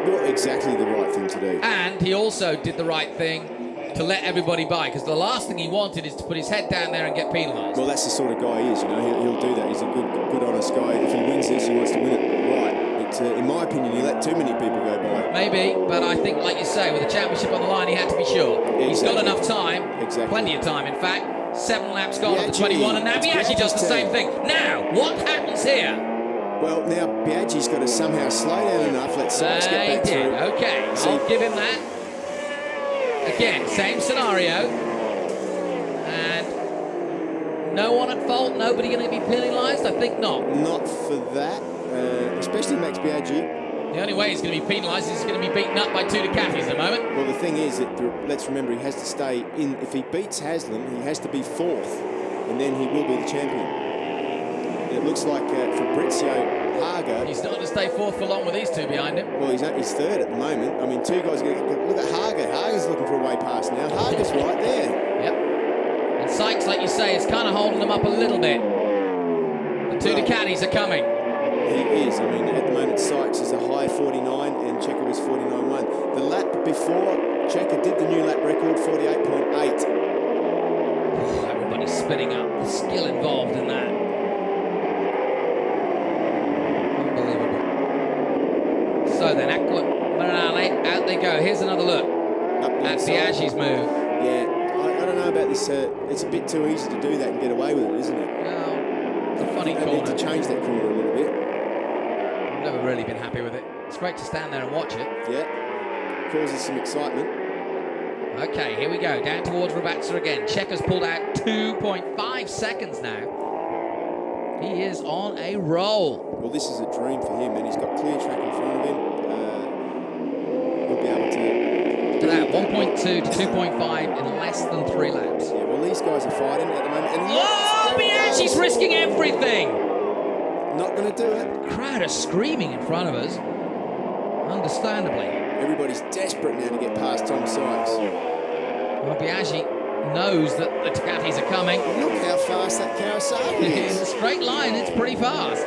Not exactly the right thing to do. And he also did the right thing to let everybody by, because the last thing he wanted is to put his head down there and get penalised. Well, that's the sort of guy he is. You know, he'll do that. He's a good, honest guy. If he wins this, he wants to win it right. But in my opinion, he let too many people go by. Maybe, but I think, like you say, with the championship on the line, he had to be sure. Exactly. He's got enough time. Exactly. Plenty of time, in fact. 7 laps gone after 21, and now Biaggi does the same thing. Now, what happens here? Well, now Biaggi's got to somehow slow down enough. Let Sykes get back through. Okay, I'll give him that. Again, same scenario. And no one at fault. Nobody going to be penalised? I think not. Not for that, especially Max Biaggi. The only way he's going to be penalised is he's going to be beaten up by 2 Ducatis at the moment. Well, the thing is that let's remember he has to stay in. If he beats Haslam, he has to be 4th, and then he will be the champion. And it looks like Fabrizio Haga. He's not going to stay 4th for long with these 2 behind him. Well, he's 3rd at the moment. I mean, 2 guys are going to look at Haga. Haga's looking for a way past now. Haga's right there. Yep. And Sykes, like you say, is kind of holding them up a little bit. The 2 Ducatis are coming. He is. I mean, at the moment, Sykes is a high 49 and Checker was 49.1. The lap before, Checker did the new lap record, 48.8. Oh, everybody's spinning up. The skill involved in that. Unbelievable. So then, Marinale, out they go. Here's another look at Biaggi's move. Yeah, I don't know about this. It's a bit too easy to do that and get away with it, isn't it? Well, it's a funny corner. They need to change that corner a little bit. Never really been happy with it. It's great to stand there and watch it. Yeah, causes some excitement. Okay, here we go, down towards Rabatza again. Checker's pulled out 2.5 seconds now. He is on a roll. Well, this is a dream for him, and he's got clear track in front of him. He'll be able to... Look at that, 1.2 to 2.5 in less than 3 laps. Yeah, well, these guys are fighting at the moment. And Biaggi's risking everything! Not going to do it. The crowd are screaming in front of us. Understandably. Everybody's desperate now to get past Tom Sykes. Well, Biaggi knows that the Ducatis are coming. Look how fast that Kawasaki is. In a straight line, it's pretty fast.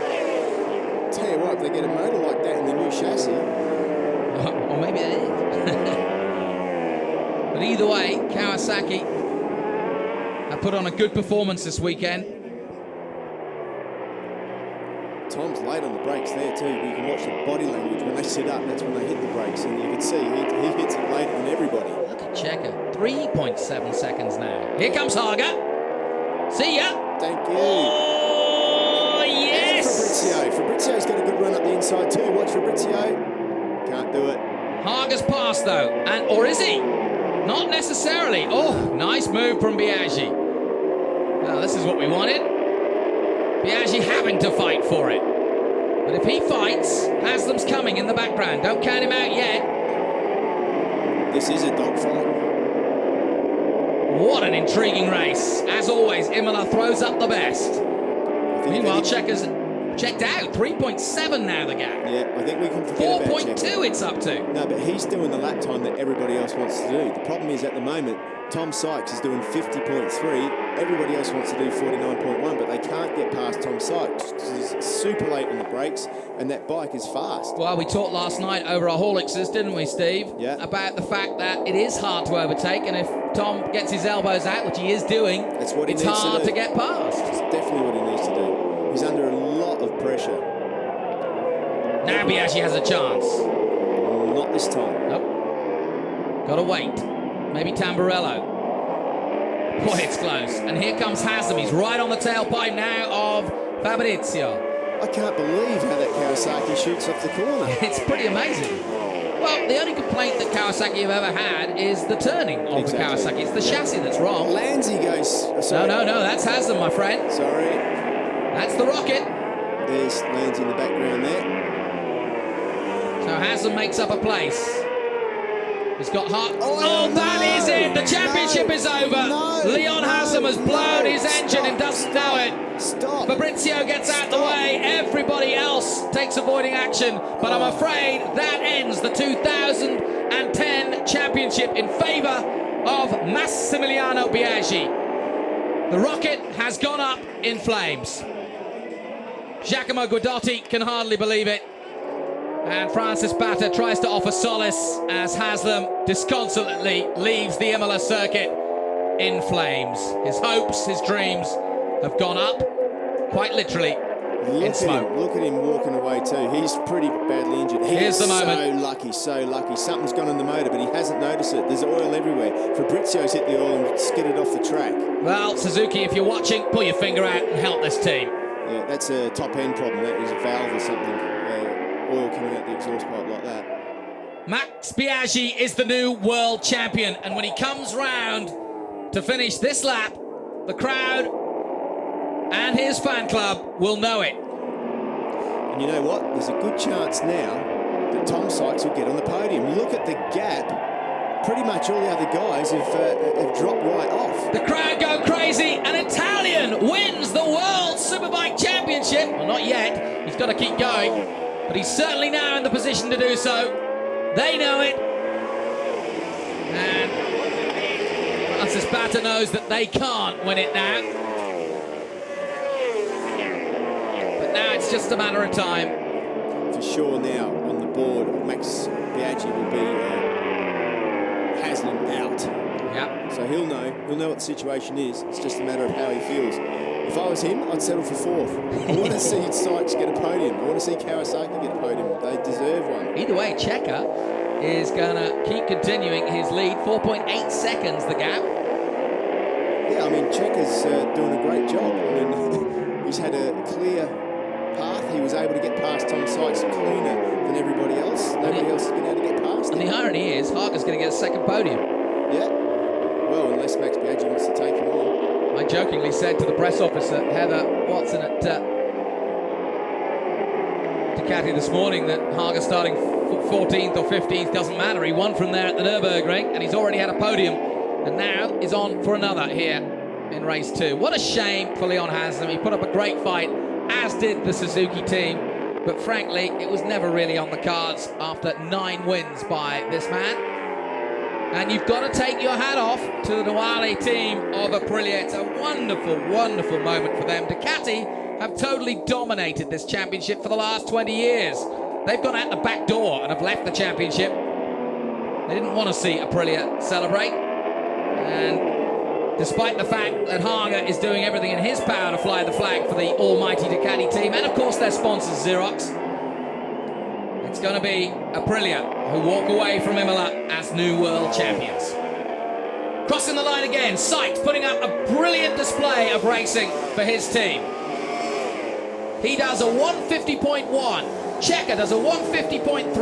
Tell you what, if they get a motor like that in the new chassis... Or maybe it is. But either way, Kawasaki have put on a good performance this weekend. Tom's late on the brakes there too, but you can watch the body language when they sit up. That's when they hit the brakes, and you can see he hits it later than everybody. Look at Checker, 3.7 seconds now. Here comes Haga. See ya. Thank you. Oh, yes. And Fabrizio's got a good run up the inside too. Watch Fabrizio. Can't do it. Haga's passed though, or is he? Not necessarily. Oh, nice move from Biaggi. Now this is what we wanted. Biaggi having to fight for it. But if he fights, Haslam's coming in the background. Don't count him out yet. This is a dogfight. What an intriguing race. As always, Imola throws up the best. Meanwhile, Checker's checked out. 3.7 now the gap. Yeah, I think we can forget about Checker. 4.2 it's up to. No, but he's doing the lap time that everybody else wants to do. The problem is at the moment, Tom Sykes is doing 50.3. Everybody else wants to do 49.1, but they can't get past Tom Sykes because he's super late on the brakes, and that bike is fast. Well, we talked last night over our Horlickses, didn't we, Steve? Yeah. About the fact that it is hard to overtake, and if Tom gets his elbows out, which he is doing, that's what it's hard to get past. It's definitely what he needs to do. He's under a lot of pressure. Now Biaggi has a chance. Not this time. Nope. Gotta wait. Maybe Tamburello. Boy, it's close. And here comes Haslam. He's right on the tailpipe now of Fabrizio. I can't believe how that Kawasaki shoots off the corner. It's pretty amazing. Well, Well, the only complaint that Kawasaki have ever had is the turning of the Kawasaki. It's the chassis that's wrong. Landsy goes... No, that's Haslam, my friend. Sorry. That's the rocket. There's Landsy in the background there. So Haslam makes up a place. He's got heart. Oh, that is it. The championship is over. Leon Haslam has blown his engine and doesn't know it. Stop. Fabrizio gets out the way. Everybody else takes avoiding action. But I'm afraid that ends the 2010 championship in favour of Massimiliano Biaggi. The rocket has gone up in flames. Giacomo Guidotti can hardly believe it. And Francis Batta tries to offer solace as Haslam disconsolately leaves the Imola circuit in flames. His hopes, his dreams have gone up, quite literally, in smoke. Look at him walking away too. He's pretty badly injured. Here's the moment. So lucky. Something's gone on the motor, but he hasn't noticed it. There's oil everywhere. Fabrizio's hit the oil and skidded off the track. Well, Suzuki, if you're watching, pull your finger out and help this team. Yeah, that's a top-end problem. That is a valve or something. Oil coming out the exhaust pipe like that. Max Biaggi is the new world champion, and when he comes round to finish this lap, the crowd and his fan club will know it. And you know what? There's a good chance now that Tom Sykes will get on the podium. Look at the gap. Pretty much all the other guys have dropped right off. The crowd go crazy. An Italian wins the World Superbike Championship. Well, not yet. He's got to keep going. But he's certainly now in the position to do so. They know it. And Francis Batta knows that they can't win it now. But now it's just a matter of time. For sure now, on the board, Max Biaggi will be Haslam out. Yeah. So he'll know what the situation is. It's just a matter of how he feels. If I was him, I'd settle for fourth. I want to see Sykes get a podium. I want to see Kawasaki get a podium. They deserve one. Either way, Checker is going to keep continuing his lead. 4.8 seconds, the gap. Yeah, I mean, Checker's doing a great job. I mean, he's had a clear path. He was able to get past Tom Sykes cleaner than everybody else. Nobody else has been able to get past him. And the irony is, Harker's going to get a second podium. Yeah. Well, unless Max Biaggi wants to take him on. I jokingly said to the press officer, Heather Watson at Ducati this morning, that Hager starting 14th or 15th doesn't matter. He won from there at the Nürburgring, and he's already had a podium, and now is on for another here in race 2. What a shame for Leon Haslam. He put up a great fight, as did the Suzuki team, but frankly, it was never really on the cards after 9 wins by this man. And you've got to take your hat off to the Nuale team of Aprilia. It's a wonderful, wonderful moment for them. Ducati have totally dominated this championship for the last 20 years. They've gone out the back door and have left the championship. They didn't want to see Aprilia celebrate. And despite the fact that Hager is doing everything in his power to fly the flag for the almighty Ducati team, and of course their sponsors, Xerox, it's going to be Aprilia who walk away from Imola as new world champions. Crossing the line again, Sykes putting up a brilliant display of racing for his team. He does a 150.1. Checker does a 150.3.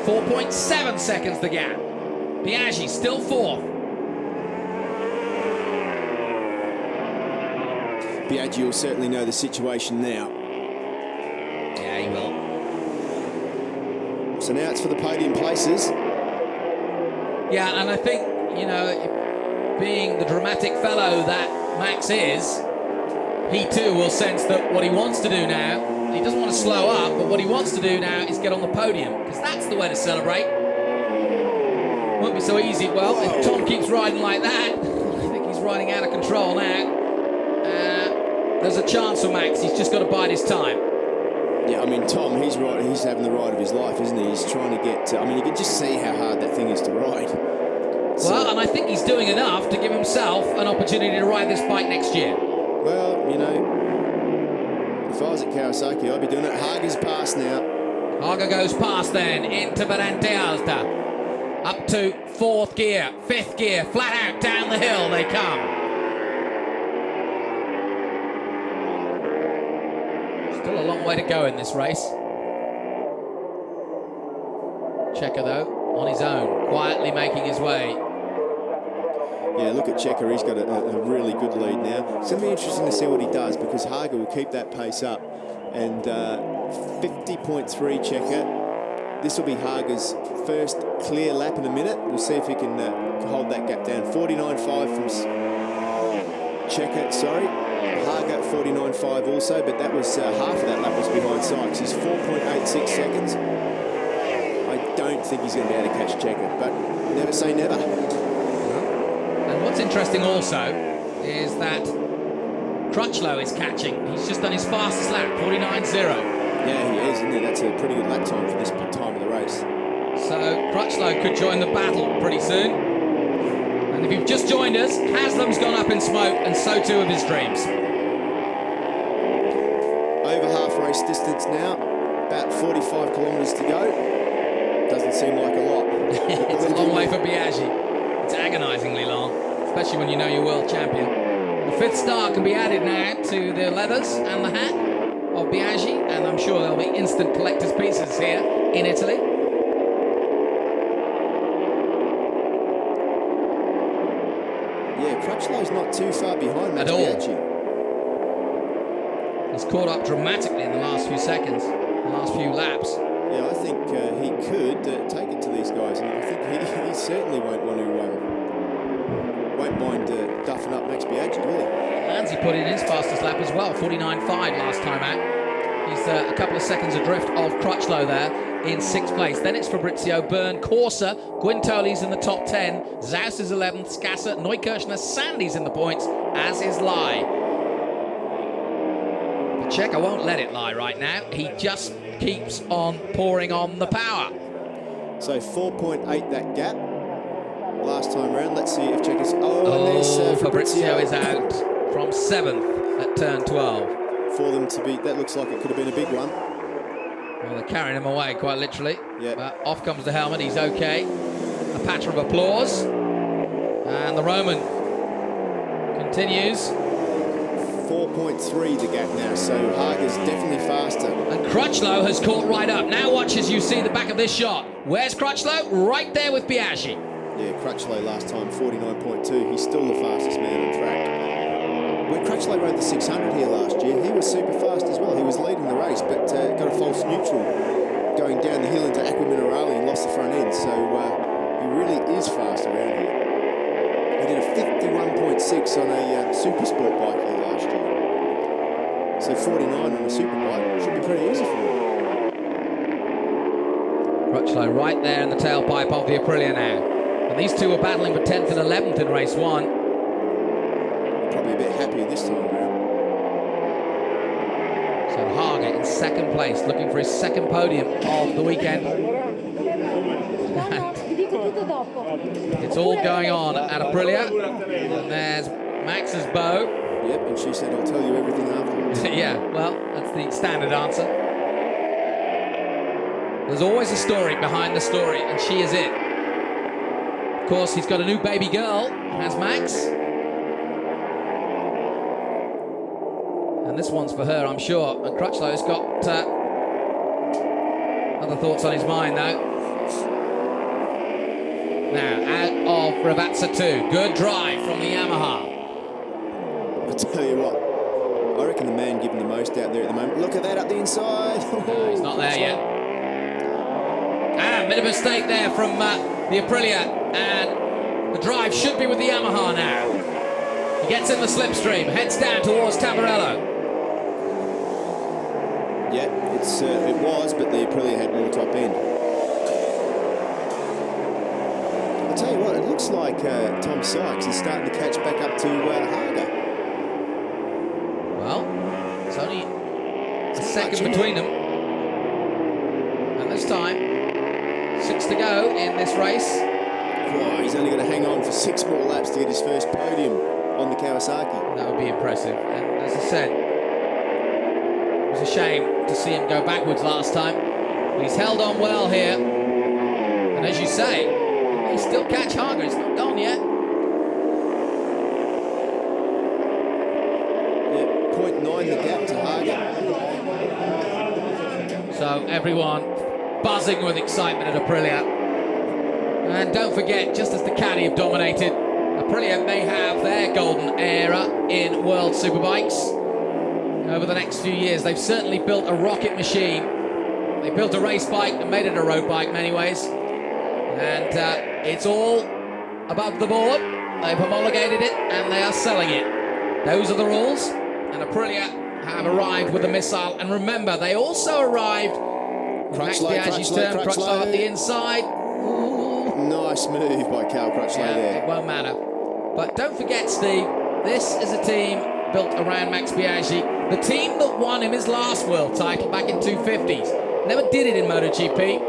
4.7 seconds the gap. Biaggi still 4th. Biaggi will certainly know the situation now. Yeah, he will. So now it's for the podium places. Yeah, and I think, you know, being the dramatic fellow that Max is, he too will sense that what he wants to do now, he doesn't want to slow up, but what he wants to do now is get on the podium, because that's the way to celebrate. Won't be so easy. Well, if Tom keeps riding like that, I think he's riding out of control now. There's a chance for Max. He's just got to bide his time. Yeah, I mean, Tom, he's having the ride of his life, isn't he? He's trying to get... I mean, you can just see how hard that thing is to ride. Well, and I think he's doing enough to give himself an opportunity to ride this bike next year. Well, you know, if I was at Kawasaki, I'd be doing it. Hager's past now. Hager goes past then, into Varante Alta. Up to 4th gear, 5th gear, flat out down the hill they come. Still a long way to go in this race. Checker, though, on his own, quietly making his way. Yeah, look at Checker. He's got a really good lead now. It's going to be interesting to see what he does because Hager will keep that pace up. And 50.3 Checker. This will be Hager's first clear lap in a minute. We'll see if he can hold that gap down. 49.5 from Checker, sorry. Hager 49.5 also, but that was half of that lap was behind Sykes. He's 4.86 seconds. I don't think he's going to be able to catch Checker, but never say never. And what's interesting also is that Crutchlow is catching. He's just done his fastest lap, 49.0. Yeah, he is, isn't he? That's a pretty good lap time for this time of the race. So Crutchlow could join the battle pretty soon. And if you've just joined us, Haslam's gone up in smoke, and so too have his dreams. Over half race distance now, about 45 kilometres to go. Doesn't seem like a lot. It's a long way for Biaggi. It's agonisingly long, especially when you know you're world champion. The fifth star can be added now to the leathers and the hat of Biaggi, and I'm sure there'll be instant collector's pieces here in Italy. Yeah, Crutchlow's not too far behind Max Biaggi. He's caught up dramatically in the last few seconds, the last few laps. Yeah, I think he could take it to these guys, and I think he certainly won't mind duffing up Max Biaggi, will he? Lanzi put in his fastest lap as well, 49.5 last time out. He's a couple of seconds adrift of Crutchlow there in 6th place. Then it's Fabrizio, Byrne, Corsa, Guintoli's in the top 10, Zaus is 11th, Scasser, Neukirchner, Sandy's in the points, as is Lai. The Checker won't let it lie right now. He just keeps on pouring on the power. So 4.8 that gap last time around. Let's see if Checker's... and there's Fabrizio is out from 7th at turn 12. For them to be... That looks like it could have been a big one. Well, they're carrying him away quite literally. Yeah. Off comes the helmet, he's okay. A patter of applause. And the Roman continues. 4.3 the gap now, so Hager's definitely faster. And Crutchlow has caught right up. Now watch as you see the back of this shot. Where's Crutchlow? Right there with Biaggi. Yeah, Crutchlow last time, 49.2. He's still the fastest man on track. When Crutchlow rode the 600 here last year, he was super fast as well. He was leading the race, but got a false neutral going down the hill into Aqua Minerale and lost the front end. So he really is fast around here. He did a 51.6 on a super sport bike here last year. So 49 on a super bike should be pretty easy for him. Crutchlow right there in the tailpipe of the Aprilia now. And these two are battling for 10th and 11th in race 1. Probably a bit happier this time around. So Hager in 2nd place, looking for his 2nd podium of the weekend. It's all going on at Aprilia. And there's Max's bow. Yep, and she said, I'll tell you everything afterwards. Yeah, well, that's the standard answer. There's always a story behind the story, and she is it. Of course, he's got a new baby girl, has Max. And this one's for her, I'm sure. And Crutchlow's got other thoughts on his mind, though. Now, out of Ravazza 2. Good drive from the Yamaha. I'll tell you what, I reckon the man giving the most out there at the moment. Look at that up the inside. No, he's not there yet. And made a mistake there from the Aprilia. And the drive should be with the Yamaha now. He gets in the slipstream, heads down towards Tamburello. Yeah, it was, but the Aprilia had more top end. I'll tell you what, it looks like Tom Sykes is starting to catch back up to Hager. Well, it's only a second between them. And this time, 6 to go in this race. Oh, he's only going to hang on for 6 more laps to get his first podium on the Kawasaki. That would be impressive. And as I said, it was a shame to see him go backwards last time. But he's held on well here. And as you say, he still catch Hager. It's not gone yet. 0.9 the gap to Hager. So everyone buzzing with excitement at Aprilia. And don't forget, just as Ducati have dominated, Aprilia may have their golden era in World Superbikes over the next few years. They've certainly built a rocket machine. They built a race bike and made it a road bike in many ways. And it's all above the board. They've homologated it and they are selling it. Those are the rules. And Aprilia have arrived with a missile. And remember, they also arrived with Max Biaggi's turn, Crutchlow at the inside. Ooh. Nice move by Cal Crutchlow there. It won't matter. But don't forget, Steve, this is a team built around Max Biaggi. The team that won him his last world title back in 250s. Never did it in MotoGP.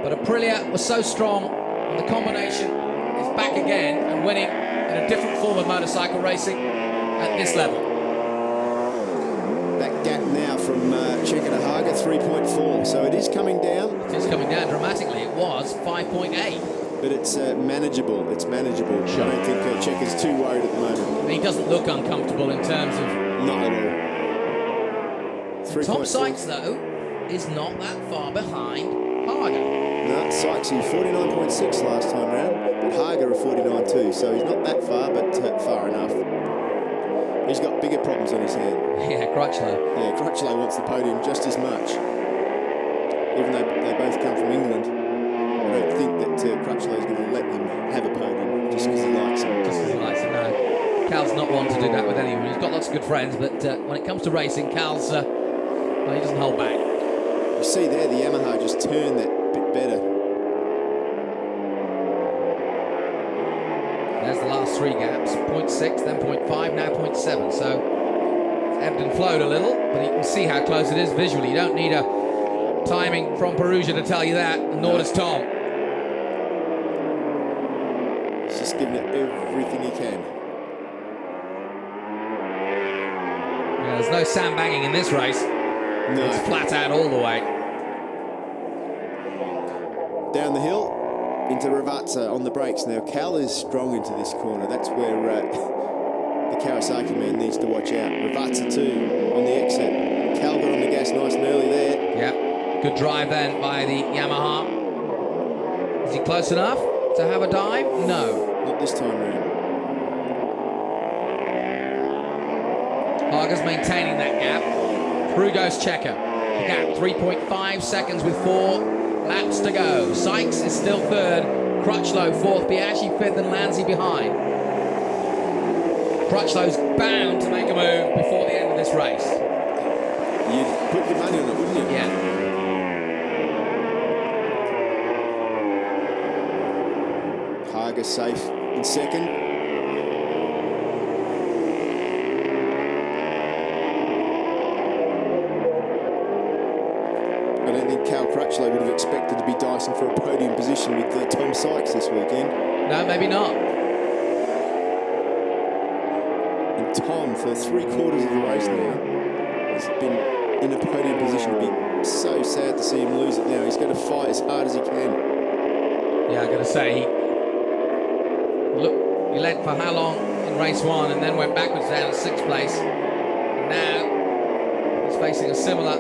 But Aprilia was so strong, and the combination is back again and winning in a different form of motorcycle racing at this level. That gap now from Checker to Haga, 3.4. So it is coming down. It is coming down dramatically. It was 5.8. But it's manageable. It's manageable. Sure. I don't think Checker's too worried at the moment. He doesn't look uncomfortable in terms of... Not at all. Tom Sykes, though, is not that far behind Haga. No, Sykes, he 49.6 last time round, but Haga are 49 so he's not that far, but far enough. He's got bigger problems on his hand. Yeah, Crutchlow. Yeah, Crutchlow wants the podium just as much. Even though they both come from England, I don't think that Crutchlow's going to let them have a podium just because he likes him. Just because he likes him, no. Cal's not one to do that with anyone. He's got lots of good friends, but when it comes to racing, Cal's, well, he doesn't hold back. You see there, the Yamaha just turned that bit better. There's the last three gaps, 0.6, then 0.5, now 0.7. So it's ebbed and flowed a little, but you can see how close it is visually. You don't need a timing from Perugia to tell you that, nor does Tom. He's just giving it everything he can. Yeah, there's no sandbagging in this race. No. It's flat out all the way. Down the hill into Ravazza on the brakes. Now Cal is strong into this corner. That's where the Kawasaki man needs to watch out. Ravazza too on the exit. Cal got on the gas nice and early there. Yeah, good drive then by the Yamaha. Is he close enough to have a dive? No. Not this time round. Haga's maintaining that gap. Through goes Checker. The gap, 3.5 seconds with 4 laps to go. Sykes is still third. Crutchlow fourth. Biaggi fifth and Lanzi behind. Crutchlow's bound to make a move before the end of this race. You'd put your money on it, wouldn't you? Yeah. Haga safe in second. I don't think Cal Crutchlow would have expected to be dicing for a podium position with Tom Sykes this weekend. No, maybe not. And Tom, for 3/4 of the race now, has been in a podium position. It'd be so sad to see him lose it now. He's got to fight as hard as he can. Yeah, I'm going to say, look, he led for how long in race one and then went backwards down to 6th place. And now he's facing a similar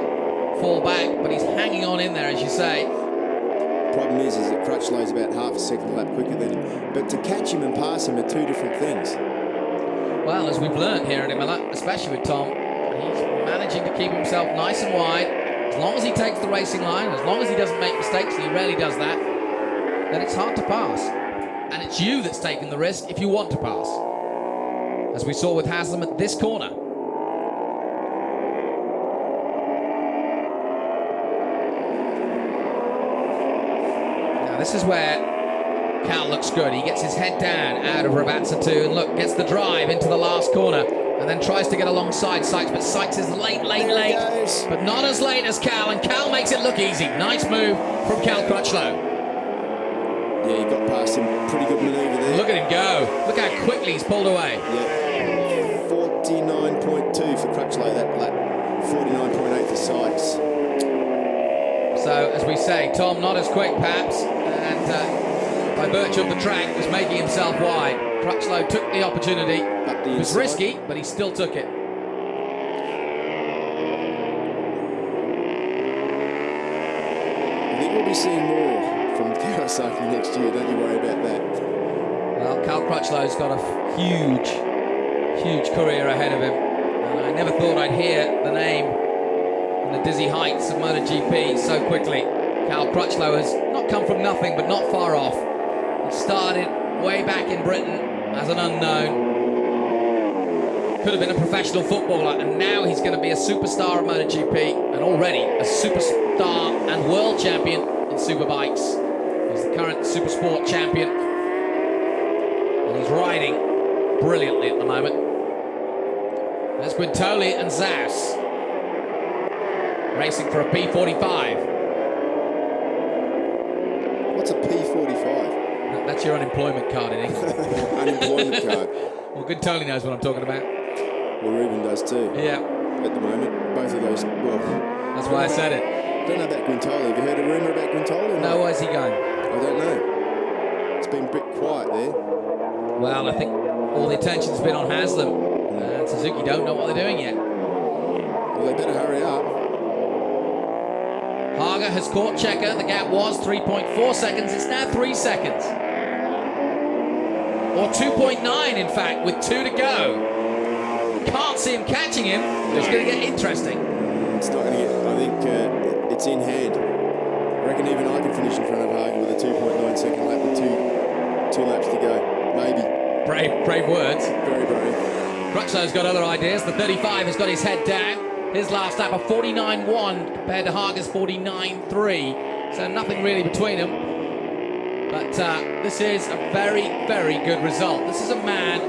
fall back, but he's hanging on in there, as you say. Problem is that Crutchlow's about half a second lap quicker than him. But to catch him and pass him are two different things. Well, as we've learned here at Imola, especially with Tom, he's managing to keep himself nice and wide. As long as he takes the racing line, as long as he doesn't make mistakes, and he rarely does that, then it's hard to pass. And it's you that's taking the risk if you want to pass. As we saw with Haslam at this corner. This is where Cal looks good. He gets his head down out of Ravazza too, and look, gets the drive into the last corner, and then tries to get alongside Sykes, but Sykes is late, but not as late as Cal, and Cal makes it look easy. Nice move from Cal Crutchlow. Yeah, he got past him. Pretty good manoeuvre there. Look at him go. Look how quickly he's pulled away. Yeah, 49.2 for Crutchlow that lap. 49.8 for Sykes. So, as we say, Tom not as quick, perhaps, and by virtue of the track, was making himself wide. Crutchlow took the opportunity. It was risky, but he still took it. be seeing more from Kawasaki next year. Don't you worry about that. Well, Cal Crutchlow's got a huge career ahead of him. And I never thought I'd hear the name and the dizzy heights of MotoGP so quickly. Cal Crutchlow has not come from nothing, but not far off. He started way back in Britain as an unknown. Could have been a professional footballer, and now he's going to be a superstar at MotoGP, and already a superstar and world champion in superbikes. He's the current Supersport champion, and he's riding brilliantly at the moment. There's Quintoli and Zaus racing for a P45. What's a P45? That's your unemployment card in England. Unemployment card. Well, Quintoli knows what I'm talking about. Well, Ruben does too. Yeah. At the moment, both of those. Well, that's why I said it. Don't know about Quintoli. Have you heard a rumour about Quintoli? No, where's he going? I don't know. It's been a bit quiet there. Well, I think all the attention's been on Haslam. And Suzuki don't know what they're doing yet. Well, they better hurry up. Haga has caught Checker. The gap was 3.4 seconds. It's now 3 seconds. Or 2.9, in fact, with 2 to go. Can't see him catching him. It's going to get interesting. It's not going to get... I think it's in hand. I reckon even I can finish in front of Haga with a 2.9 second lap with two laps to go. Maybe. Brave words. Very brave. Crutchlow's got other ideas. The 35 has got his head down. His last lap of 49.1 compared to Haga's 49.3. So nothing really between them. But this is a very, very good result. This is a man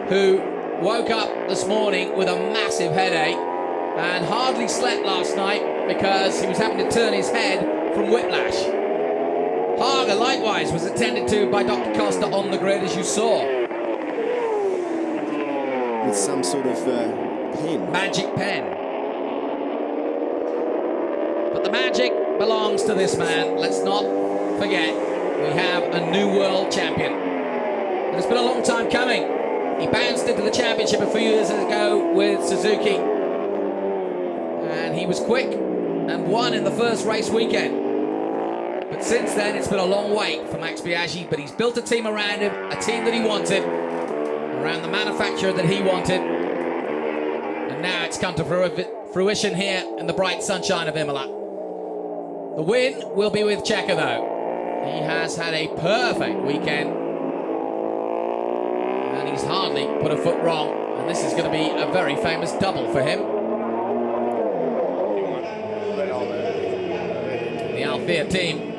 who woke up this morning with a massive headache and hardly slept last night because he was having to turn his head from whiplash. Haga, likewise, was attended to by Dr. Costa on the grid, as you saw. With some sort of pen. Magic pen. But the magic belongs to this man. Let's not forget, we have a new world champion. And it's been a long time coming. He bounced into the championship a few years ago with Suzuki. And he was quick and won in the first race weekend. But since then, it's been a long wait for Max Biaggi, but he's built a team around him, a team that he wanted, around the manufacturer that he wanted. And now it's come to fruition here in the bright sunshine of Imola. The win will be with Checker, though. He has had a perfect weekend. And he's hardly put a foot wrong. And this is going to be a very famous double for him. The Althea team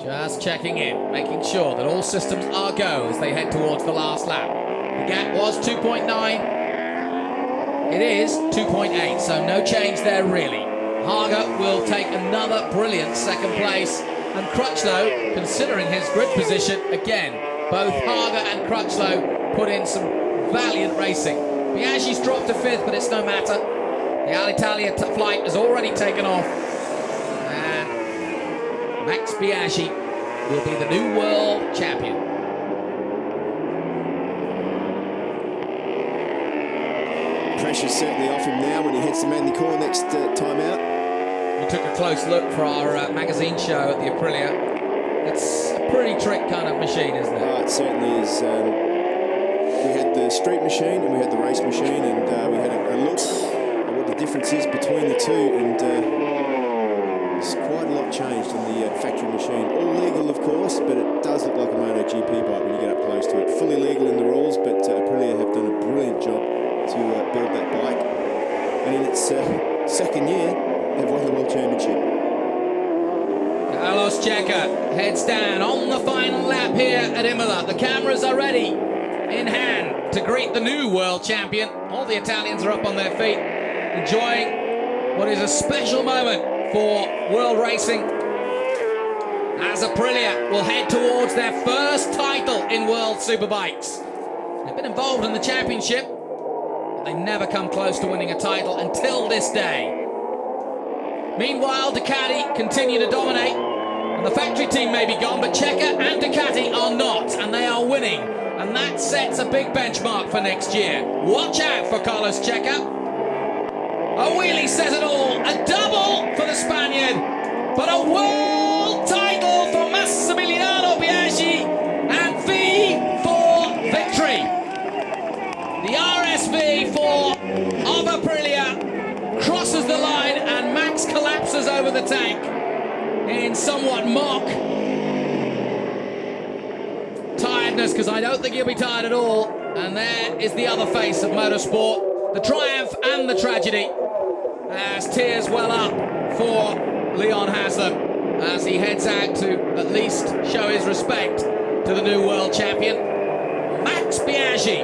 just checking in, making sure that all systems are go as they head towards the last lap. The gap was 2.9. It is 2.8, so no change there really. Haga will take another brilliant second place. And Crutchlow, considering his grid position, again, both Haga and Crutchlow put in some valiant racing. Biaggi's dropped to 5th, but it's no matter. The Alitalia flight has already taken off. And Max Biaggi will be the new world champion. Pressure's certainly off him now when he hits the Manly Core next time out. We took a close look for our magazine show at the Aprilia. It's a pretty trick kind of machine, isn't it? Oh, it certainly is. We had the street machine and we had the race machine, and we had a look at what the difference is between the two, and there's quite a lot changed on the factory machine. All legal, of course, but it does look like a MotoGP bike when you get up close to it. Fully legal in the rules, but Aprilia have done a brilliant job to build that bike. And in its second year, they've won the World Championship. Carlos Checker heads down on the final lap here at Imola. The cameras are ready in hand to greet the new world champion. All the Italians are up on their feet, enjoying what is a special moment for world racing, as Aprilia will head towards their first title in World Superbikes. They've been involved in the championship, but they never come close to winning a title until this day. Meanwhile, Ducati continue to dominate, and the factory team may be gone, but Checker and Ducati are not, and they are winning, and that sets a big benchmark for next year. Watch out for Carlos Checker. A wheelie says it all, a double for the Spaniard, but a world title Massimiliano Biaggi, and V for victory. The RSV for of Aprilia crosses the line, and Max collapses over the tank in somewhat mock tiredness, because I don't think he'll be tired at all. And there is the other face of motorsport, the triumph and the tragedy, as tears well up for Leon Haslam as he heads out to at least show his respect to the new world champion, Max Biaggi,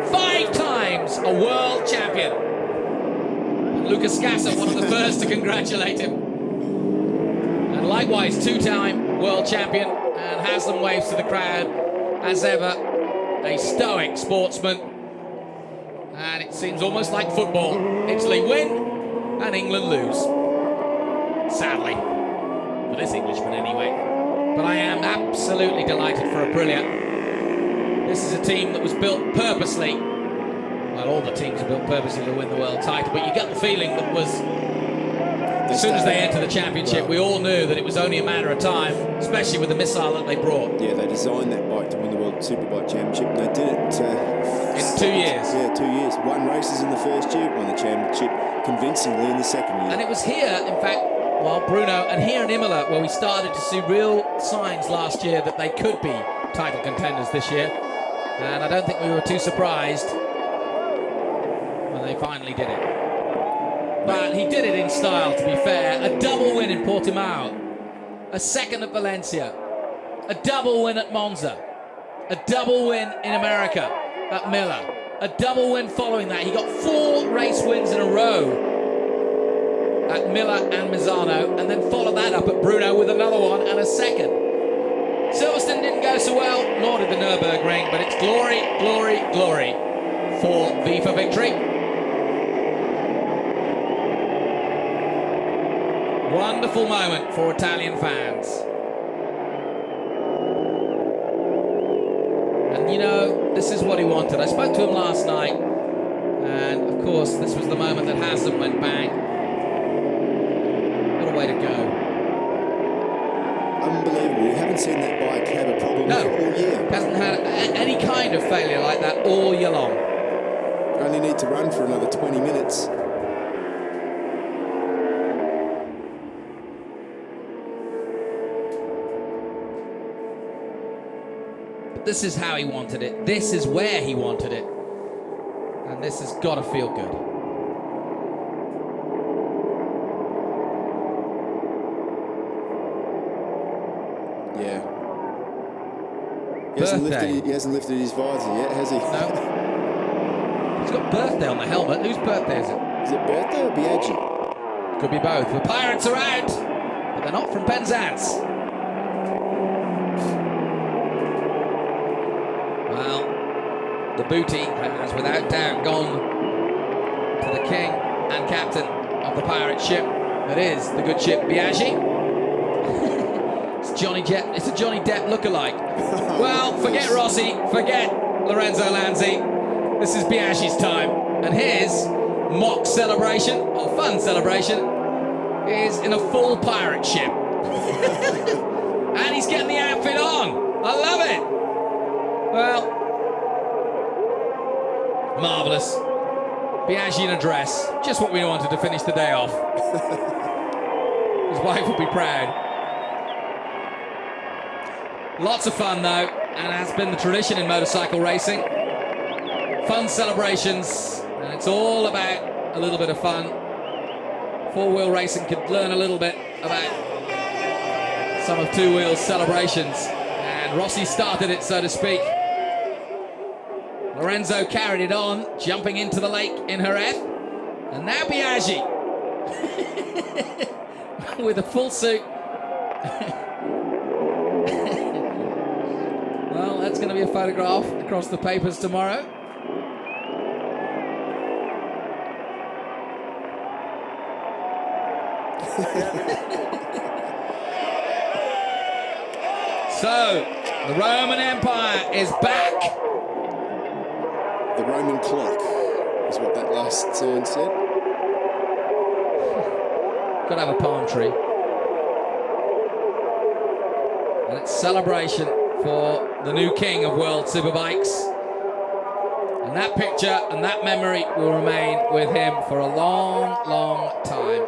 5 times a world champion. And Lucas Scassa, one of the first to congratulate him. And likewise, 2-time world champion, and Haslam waves to the crowd as ever, a stoic sportsman. And it seems almost like football. Italy win and England lose. Sadly. For this Englishman anyway. But I am absolutely delighted for Aprilia. This is a team that was built purposely. Well, all the teams are built purposely to win the world title, but you get the feeling that was, as soon as they entered the championship, we all knew that it was only a matter of time, especially with the missile that they brought. Yeah, they designed that bike to win the World Superbike Championship, and they did it in 2 years. Yeah, 2 years. Won races in the first year, won the championship convincingly in the second year. And it was here, in fact, well, Bruno, and here in Imola, where we started to see real signs last year that they could be title contenders this year. And I don't think we were too surprised when they finally did it. But he did it in style, to be fair. A double win in Portimao, a second at Valencia, a double win at Monza, a double win in America at Miller, a double win following that. He got 4 race wins in a row at Miller and Misano, and then followed that up at Bruno with another one and a second. Silverstone didn't go so well, nor did the Nürburgring, but it's glory, glory, glory for V for victory. Wonderful moment for Italian fans. And you know, this is what he wanted. I spoke to him last night, and of course, this was the moment that Haslam went bang. What a way to go. Unbelievable. We haven't seen that bike have a problem all year. Hasn't had any kind of failure like that all year long. Only need to run for another 20 minutes. But this is how he wanted it. This is where he wanted it. And this has got to feel good. Yeah. He hasn't lifted his visor yet, has he? No. He's got birthday on the helmet. Whose birthday is it? Is it birthday or Biaggi? Could be both. The Pirates are out, but they're not from Penzance. Well, the booty has without doubt gone to the king and captain of the pirate ship that is the good ship Biaggi. It's a Johnny Depp lookalike. Well, forget Rossi, forget Lorenzo Lanzi. This is Biaggi's time, and his mock celebration, or fun celebration, is in a full pirate ship. And he's getting the outfit on. I love it. Well, marvellous. Biaggi in a dress, just what we wanted to finish the day off. His wife will be proud. Lots of fun, though, and has been the tradition in motorcycle racing. Fun celebrations, and it's all about a little bit of fun. Four-wheel racing could learn a little bit about some of two-wheel celebrations, and Rossi started it, so to speak. Lorenzo carried it on, jumping into the lake in Jerez, and now Biaggi with a full suit. Well, that's going to be a photograph across the papers tomorrow. So, the Roman Empire is back. The Roman clock is what that last sign said. Got to have a palm tree. And it's celebration for the new king of World Superbikes. And that picture and that memory will remain with him for a long, long time.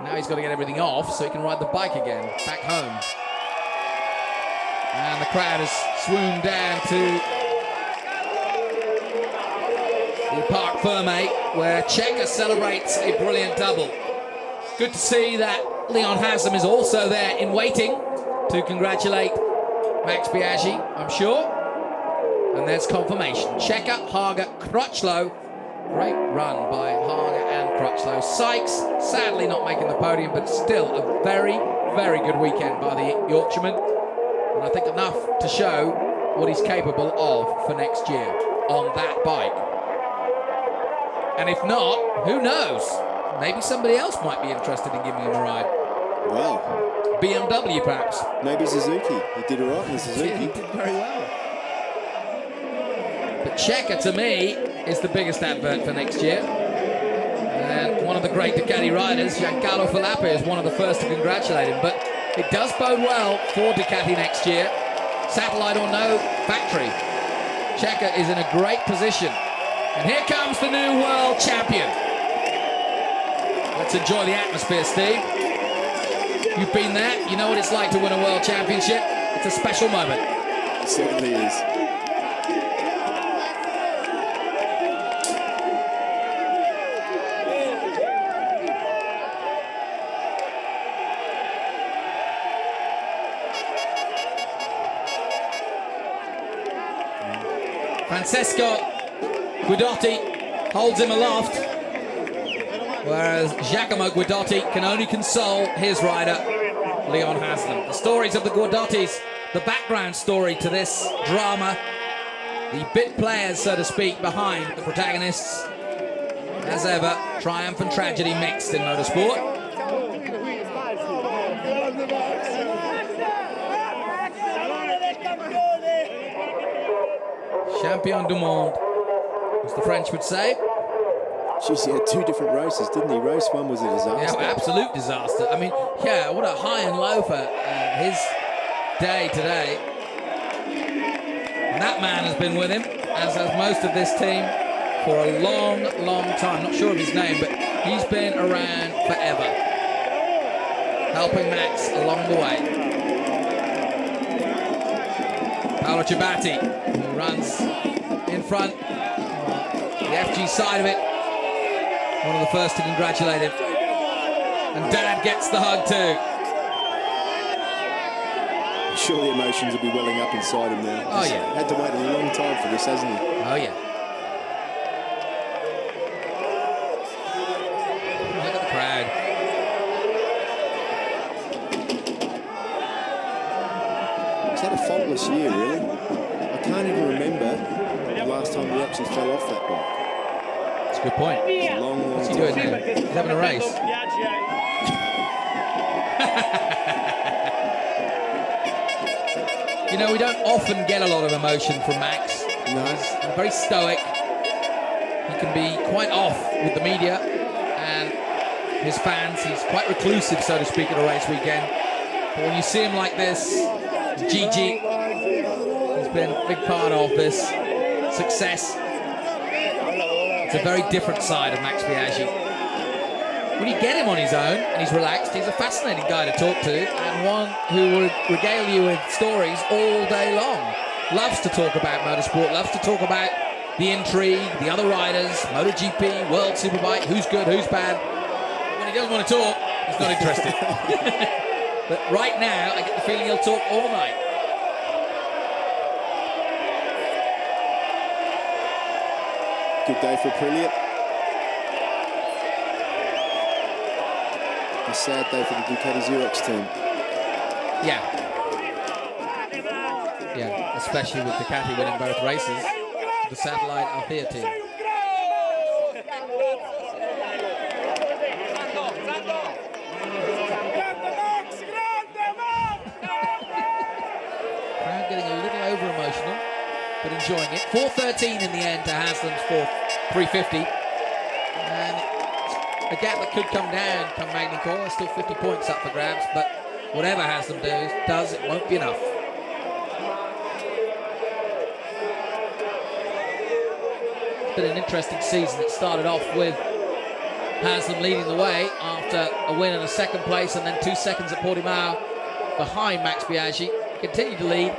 Now he's got to get everything off so he can ride the bike again, back home. And the crowd has swooned down to the Parc Fermé, where Checa celebrates a brilliant double. Good to see that Leon Haslam is also there in waiting to congratulate Max Biaggi, I'm sure. And there's confirmation. Checa, Haga, Crutchlow. Great run by Haga and Crutchlow. Sykes, sadly not making the podium, but still a very, very good weekend by the Yorkshireman. And I think enough to show what he's capable of for next year on that bike. And if not, who knows? Maybe somebody else might be interested in giving him a ride. Well, BMW perhaps. maybe Suzuki. He did all right in the Suzuki. He did very well. But Checa, to me, is the biggest advert for next year. And one of the great Ducati riders, Giancarlo Filippi, is one of the first to congratulate him. But it does bode well for Ducati next year. Satellite or no factory, Checa is in a great position. And here comes the new world champion. Let's enjoy the atmosphere, Steve. You've been there. You know what it's like to win a world championship. It's a special moment. It certainly is. Francesco Guidotti holds him aloft, whereas Giacomo Guidotti can only console his rider, Leon Haslam. The stories of the Guidottis, the background story to this drama, the bit players, so to speak, behind the protagonists. As ever, triumph and tragedy mixed in motorsport. Champion du monde, as the French would say. Jeez, he had two different races, didn't he? Race one was a disaster. Yeah, absolute disaster. I mean, yeah, what a high and low for his day today. And that man has been with him, as has most of this team, for a long, long time. Not sure of his name, but he's been around forever, helping Max along the way. Paolo Ciabatti, who runs in front, the FG side of it, one of the first to congratulate him. And Dad gets the hug too. I'm sure the emotions will be welling up inside him now. Oh, yeah. Had to wait a long time for this, hasn't he? Oh, yeah. Look at the crowd. He's had a faultless year, really. I can't even remember the last time he actually fell off that bike. That's a good point. It's a long, long What's he time. doing now? He's having a race. You know, we don't often get a lot of emotion from Max. No. He's very stoic. He can be quite off with the media and his fans. He's quite reclusive, so to speak, at a race weekend. But when you see him like this, Gigi has been a big part of this success. It's a very different side of Max Biaggi. When you get him on his own and he's relaxed, he's a fascinating guy to talk to and one who will regale you with stories all day long. Loves to talk about motorsport, loves to talk about the intrigue, the other riders, MotoGP, World Superbike, who's good, who's bad. But when he doesn't want to talk, he's not interested. But right now, I get the feeling he'll talk all night. Good day for Aprilia. A sad day for the Ducati Xerox team. Yeah. Yeah, especially with Ducati winning both races. The satellite Althea team. Crowd getting a little over emotional, but enjoying it. 4:13 in the end to Haslam's 350. And it's a gap that could come down come Magny-Cours. There's still 50 points up for grabs, but whatever Haslam does, it won't be enough. It's been an interesting season. It started off with Haslam leading the way after a win and a second place, and then 2 seconds at Portimao behind Max Biaggi. Continued to lead,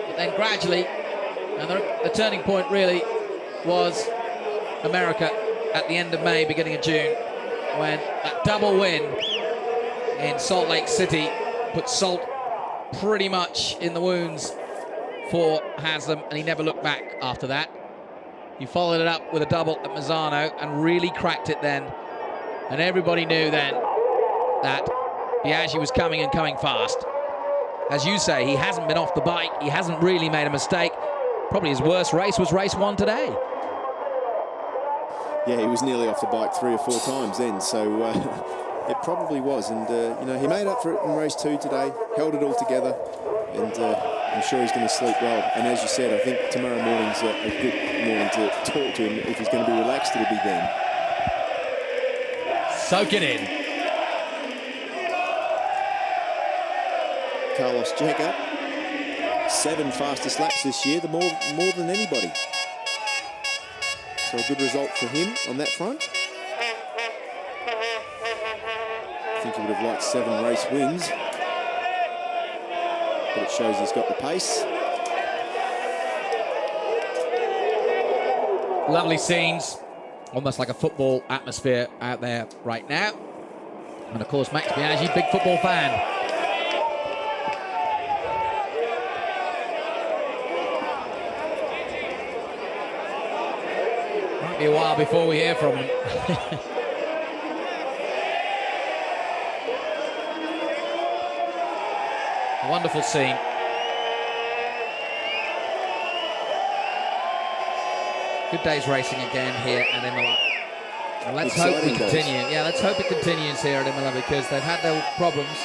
but then gradually, and the turning point really was America at the end of May, beginning of June, when that double win in Salt Lake City put salt pretty much in the wounds for Haslam, and he never looked back after that. He followed it up with a double at Mazzano and really cracked it then. And everybody knew then that Biaggi was coming and coming fast. As you say, he hasn't been off the bike. He hasn't really made a mistake. Probably his worst race was race 1 today. Yeah, he was nearly off the bike 3 or 4 times then, so it probably was. And, you know, he made up for it in race 2 today, held it all together, and I'm sure he's going to sleep well. And as you said, I think tomorrow morning's a good morning to talk to him. If he's going to be relaxed, it'll be then. Soak it in. Carlos Checa, 7 fastest laps this year, more than anybody. So a good result for him on that front. I think he would have liked 7 race wins, but it shows he's got the pace. Lovely scenes, almost like a football atmosphere out there right now. And of course, Max Biaggi, big football fan. Might be a while before we hear from him. A wonderful scene. Good day's racing again here at Imola. And let's hope we continue. Yeah, let's hope it continues here at Imola, because they've had their problems.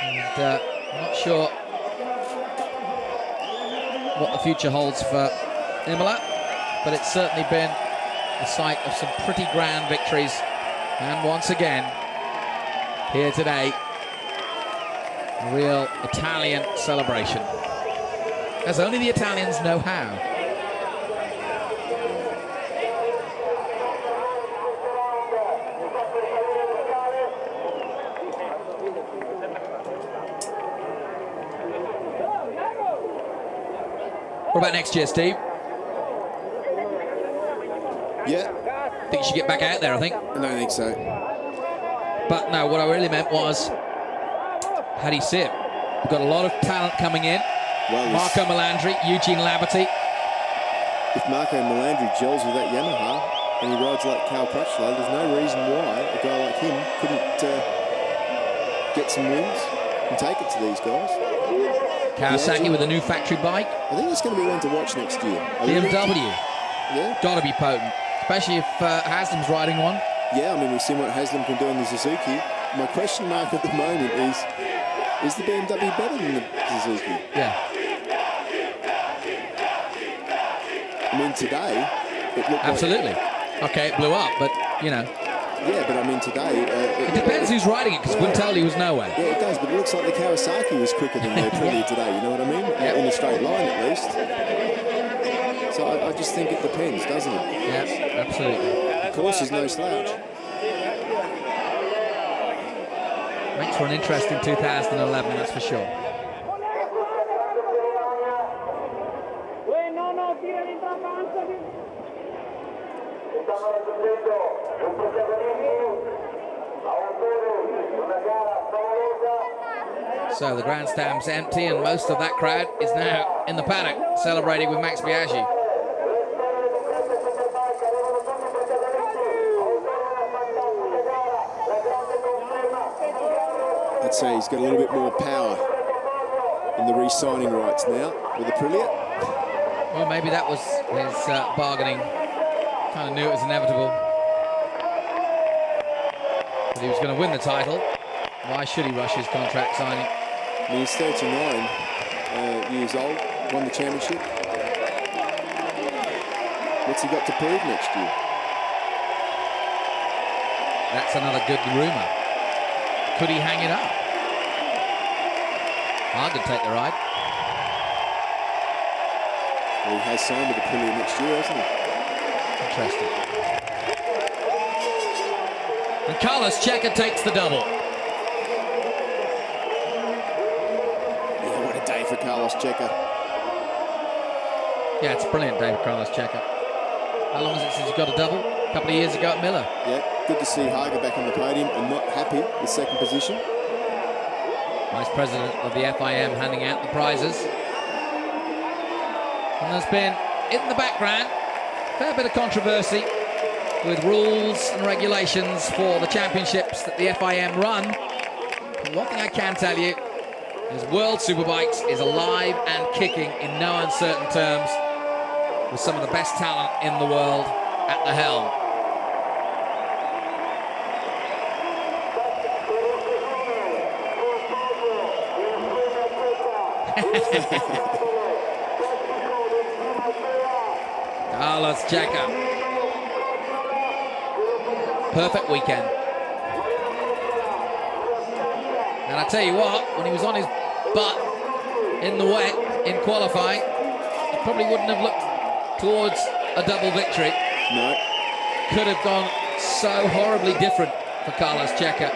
And I'm not sure what the future holds for Imola, but it's certainly been the site of some pretty grand victories. And once again, here today, a real Italian celebration, as only the Italians know how. What about next year, Steve? Yeah. I think you should get back out there, I think. I don't think so. But no, what I really meant was, how do you see it? We've got a lot of talent coming in. Well, Marco Melandri, Eugene Laverty. If Marco Melandri gels with that Yamaha and he rides like Cal Crutchlow, there's no reason why a guy like him couldn't get some wins and take it to these guys. Kawasaki with a new factory bike. I think it's going to be one to watch next year. BMW. Yeah. Got to be potent, especially if Haslam's riding one. Yeah, I mean, we've seen what Haslam can do on the Suzuki. My question mark at the moment is the BMW better than the Suzuki? Yeah. I mean, today, it looked absolutely. Okay, it blew up, but, you know. Yeah, but I mean, today... it depends who's riding it, because Quintelli was nowhere. Yeah, it does, but it looks like the Kawasaki was quicker than the Aprilia today, you know what I mean? Yep. In a straight line, at least. So I just think it depends, doesn't it? Yeah, absolutely. Of course, there's no slouch. Makes for an interesting 2011, that's for sure. So the grandstand's empty, and most of that crowd is now in the paddock celebrating with Max Biaggi. I'd say he's got a little bit more power in the re-signing rights now with Aprilia. Well, maybe that was his bargaining. Kind of knew it was inevitable. But he was going to win the title. Why should he rush his contract signing? I mean, he's 39 years old, won the championship. What's he got to prove next year? That's another good rumour. Could he hang it up? I could take the ride. Well, he has signed with Aprilia next year, hasn't he? Interesting. And Carlos Checa takes the double. Yeah, what a day for Carlos Checa. Yeah, it's a brilliant day for Carlos Checa. How long is it since he got a double? A couple of years ago at Miller. Yeah, good to see Hager back on the podium and not happy with second position. Vice President of the FIM handing out the prizes. And there's been, in the background, a fair bit of controversy with rules and regulations for the championships that the FIM run. But one thing I can tell you is World Superbikes is alive and kicking in no uncertain terms with some of the best talent in the world at the helm. Carlos Checa. Perfect weekend. And I tell you what, when he was on his butt in the wet in qualifying, he probably wouldn't have looked towards a double victory. No. Could have gone so horribly different for Carlos Checa.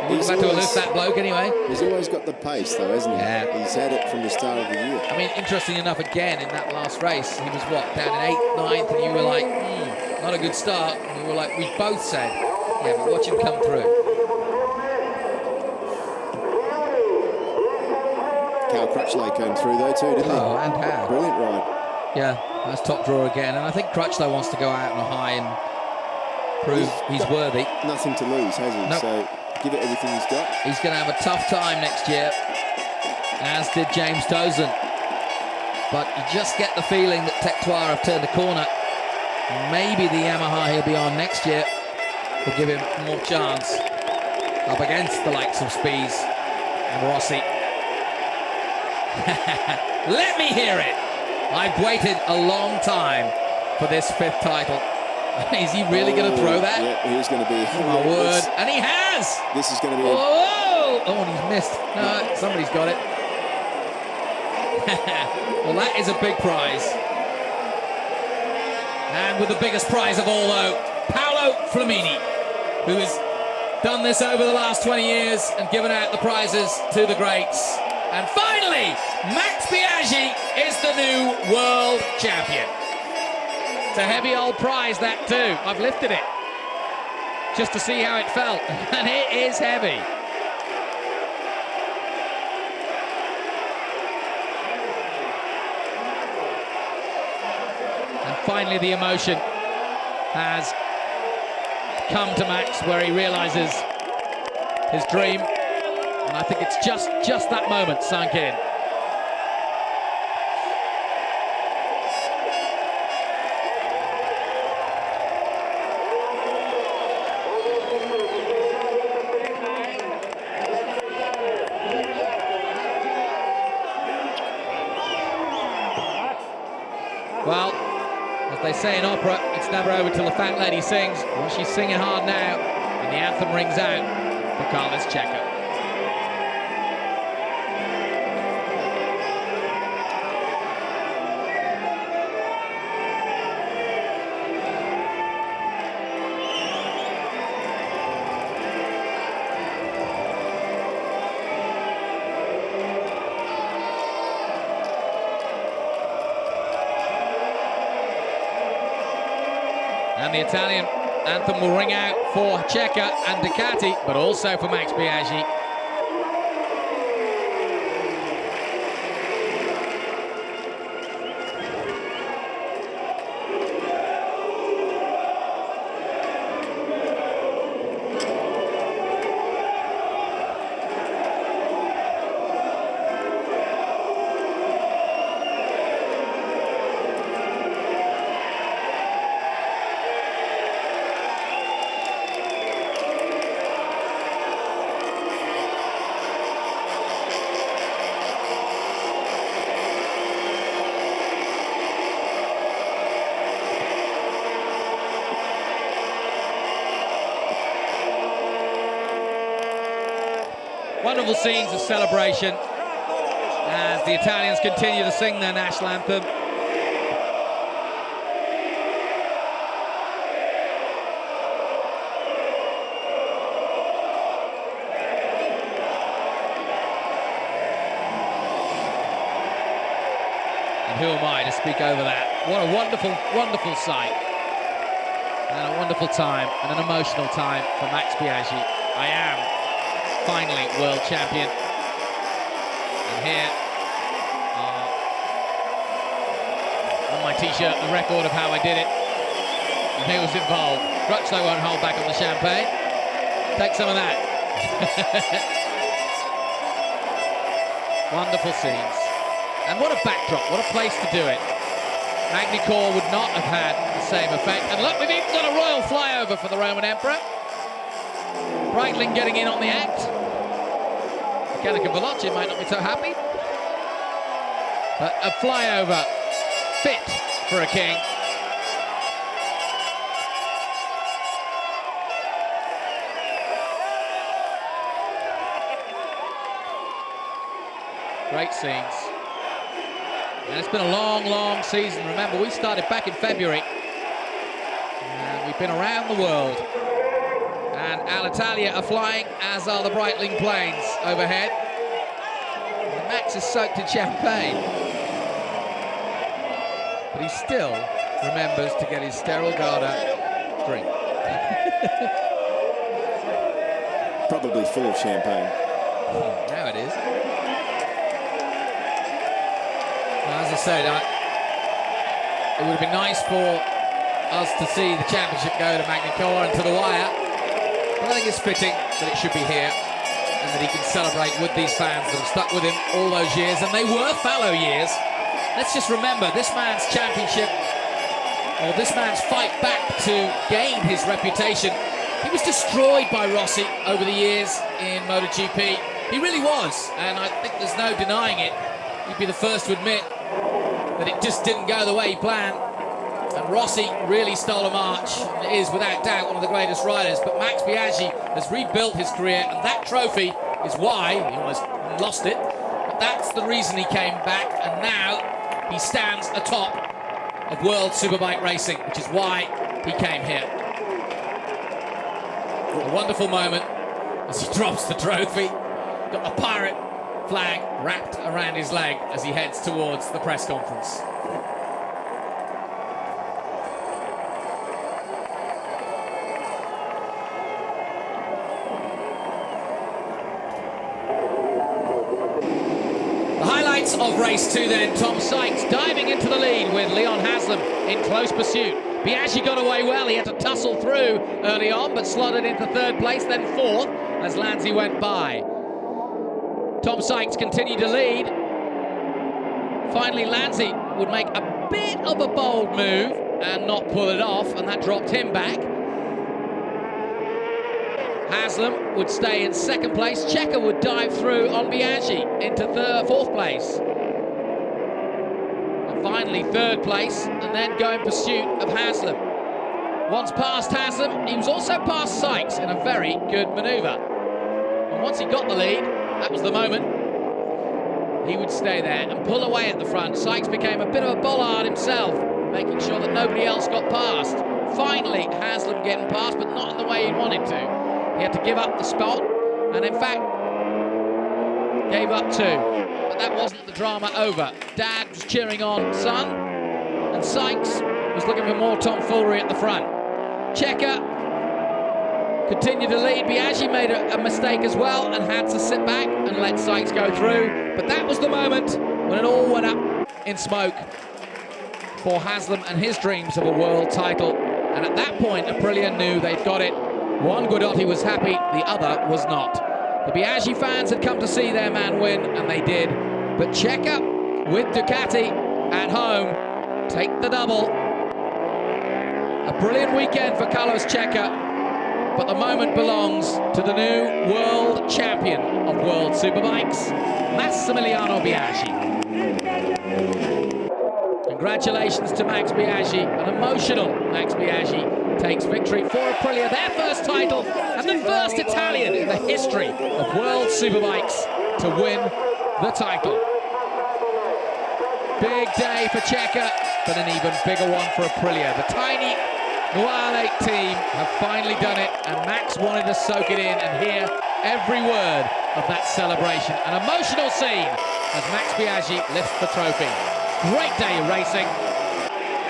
He wouldn't have had to aloof that bloke anyway. He's always got the pace though, hasn't he? Yeah. He's had it from the start of the year. I mean, interesting enough, again, in that last race, he was what, down in 8th, 9th, and you were like, not a good start. And we were like, we both said, yeah, but watch him come through. Cal Crutchlow came through though too, didn't he? Oh, and how? Brilliant ride. Yeah, that's top drawer again. And I think Crutchlow wants to go out on a high and prove he's worthy. Nothing to lose, has he? Nope. So give it everything he's got. He's going to have a tough time next year, as did James Dozen. But you just get the feeling that Tech Trois have turned a corner. Maybe the Yamaha he'll be on next year will give him more chance up against the likes of Spies and Rossi. Let me hear it. I've waited a long time for this 5th title. Is he really going to throw that? Yeah, he's going to be. Oh, my word. And he has. This is going to be. Oh, and he's missed. No, somebody's got it. Well, that is a big prize. And with the biggest prize of all, though, Paolo Flamini, who has done this over the last 20 years and given out the prizes to the greats. And finally, Max Biaggi is the new world champion. It's a heavy old prize, that too. I've lifted it just to see how it felt, and it is heavy. And finally, the emotion has come to Max, where he realizes his dream. And I think it's just that moment sunk in. Well, as they say in opera, it's never over till the fat lady sings. Well, she's singing hard now, and the anthem rings out for Carlos Checa. And the Italian anthem will ring out for Checa and Ducati, but also for Max Biaggi. Wonderful scenes of celebration as the Italians continue to sing their national anthem. And who am I to speak over that? What a wonderful, wonderful sight. And a wonderful time and an emotional time for Max Biaggi. I am finally world champion. And here are, on my t-shirt, the record of how I did it. And who was involved. Crutchlow won't hold back on the champagne. Take some of that. Wonderful scenes. And what a backdrop, what a place to do it. Magny-Cours would not have had the same effect. And look, we've even got a royal flyover for the Roman Emperor. Breitling getting in on the act. Mechanic and Veloci might not be so happy. But a flyover fit for a king. Great scenes. And it's been a long, long season. Remember, we started back in February. And we've been around the world. And Alitalia are flying, as are the Breitling planes overhead. And Max is soaked in champagne. But he still remembers to get his sterile Garda drink. Probably full of champagne. Now it is. Well, as I said, it would have been nice for us to see the championship go to Magny-Cours and to the wire. But I think it's fitting that it should be here and that he can celebrate with these fans that have stuck with him all those years, and they were fallow years. Let's just remember, this man's championship, or this man's fight back to gain his reputation, he was destroyed by Rossi over the years in MotoGP. He really was, and I think there's no denying it. You'd be the first to admit that it just didn't go the way he planned. And Rossi really stole a march. It is, without doubt, one of the greatest riders. But Max Biaggi has rebuilt his career, and that trophy is why he almost lost it. But that's the reason he came back, and now he stands atop of World Superbike racing, which is why he came here. A wonderful moment as he drops the trophy. Got the pirate flag wrapped around his leg as he heads towards the press conference. Of race 2 then, Tom Sykes diving into the lead with Leon Haslam in close pursuit. Biaggi got away well, he had to tussle through early on, but slotted into 3rd place, then 4th as Lanzi went by. Tom Sykes continued to lead. Finally, Lanzi would make a bit of a bold move and not pull it off, and that dropped him back. Haslam would stay in 2nd place. Checker would dive through on Biaggi into 4th place. And finally 3rd place, and then go in pursuit of Haslam. Once past Haslam, he was also past Sykes in a very good manoeuvre. And once he got the lead, that was the moment. He would stay there and pull away at the front. Sykes became a bit of a bollard himself, making sure that nobody else got past. Finally, Haslam getting past, but not in the way he wanted to. He had to give up the spot, and in fact, gave up 2. But that wasn't the drama over. Dad was cheering on son, and Sykes was looking for more tomfoolery at the front. Checker continued to lead. Biaggi made a mistake as well and had to sit back and let Sykes go through. But that was the moment when it all went up in smoke for Haslam and his dreams of a world title. And at that point, Aprilia knew they'd got it. One Guidotti was happy, the other was not. The Biaggi fans had come to see their man win, and they did. But Checker, with Ducati at home, take the double. A brilliant weekend for Carlos Checker, but the moment belongs to the new world champion of World Superbikes, Massimiliano Biaggi. Congratulations to Max Biaggi, an emotional Max Biaggi, takes victory for Aprilia, their first title, and the first Italian in the history of World Superbikes to win the title. Big day for Checa, but an even bigger one for Aprilia. The tiny Noale team have finally done it, and Max wanted to soak it in and hear every word of that celebration. An emotional scene as Max Biaggi lifts the trophy. Great day of racing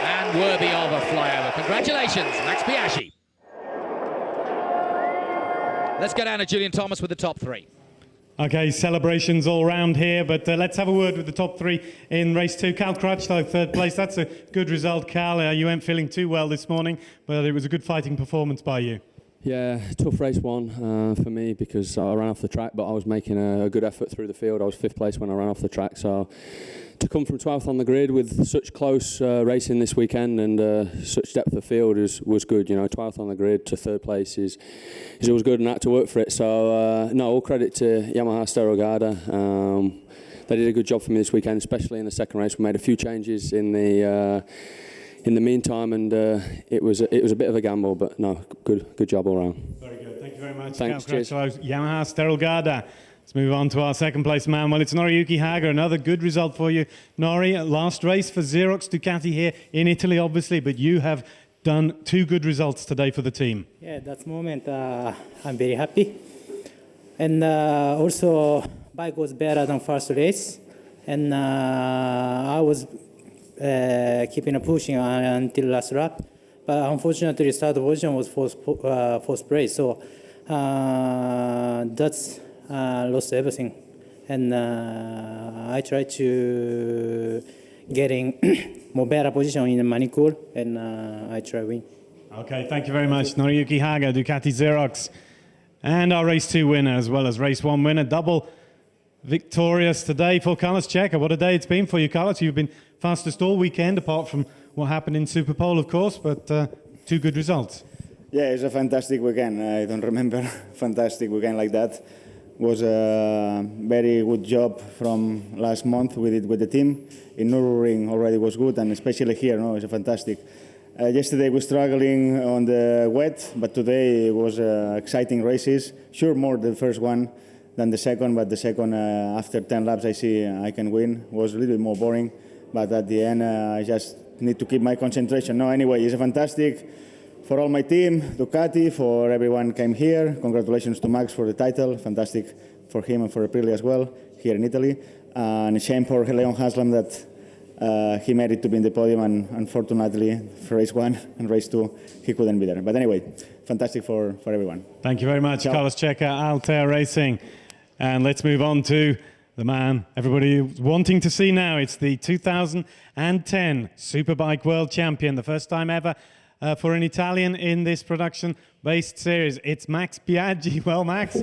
and worthy of a flyover. Congratulations, Max Biaggi. Let's go down to Julian Thomas with the top three. Okay, celebrations all round here, but let's have a word with the top three in race two. Cal Crutchlow, third place. That's a good result, Cal. You weren't feeling too well this morning, but it was a good fighting performance by you. Yeah, tough race one for me because I ran off the track, but I was making a good effort through the field. I was fifth place when I ran off the track, so to come from 12th on the grid with such close racing this weekend and such depth of field was good. You know, 12th on the grid to third place is always good, and I had to work for it. So no, all credit to Yamaha Stereo Garda. They did a good job for me this weekend, especially in the second race. We made a few changes in the meantime, and it was a bit of a gamble, but no, good job all round. Very good. Thank you very much. Thanks. Cheers. Yamaha Stereo Garda. Let's move on to our second place man. Well, it's Noriyuki Haga. Another good result for you, Nori. Last race for Xerox Ducati here in Italy, obviously, but you have done two good results today for the team. Yeah, that moment I'm very happy. And also, bike was better than first race. And I was keeping a pushing until last lap. But unfortunately, start position was fourth place. So that's lost everything. And I tried to getting more better position in the manicure, and I try win. Okay, thank you very much, Noriyuki Haga, Ducati Xerox. And our race two winner, as well as race one winner, double victorious today for Carlos Checa. What a day it's been for you, Carlos. You've been fastest all weekend, apart from what happened in Superpole, of course, but two good results. Yeah, it's a fantastic weekend. I don't remember a fantastic weekend like that. Was a very good job from last month we did with the team. In Nürburgring already was good, and especially here, no, it's a fantastic. Yesterday we were struggling on the wet, but today it was exciting races. Sure, more the first one than the second, but the second, after 10 laps, I see I can win. Was a little bit more boring, but at the end, I just need to keep my concentration. No, anyway, it's a fantastic for all my team, Ducati, for everyone came here. Congratulations to Max for the title. Fantastic for him and for Aprilia as well, here in Italy. And a shame for Leon Haslam that he made it to be in the podium, and unfortunately for race one and race two, he couldn't be there. But anyway, fantastic for everyone. Thank you very much, Ciao. Carlos Checa, Altair Racing. And let's move on to the man everybody is wanting to see now. It's the 2010 Superbike World Champion, the first time ever for an Italian in this production-based series. It's Max Biaggi. Well, Max,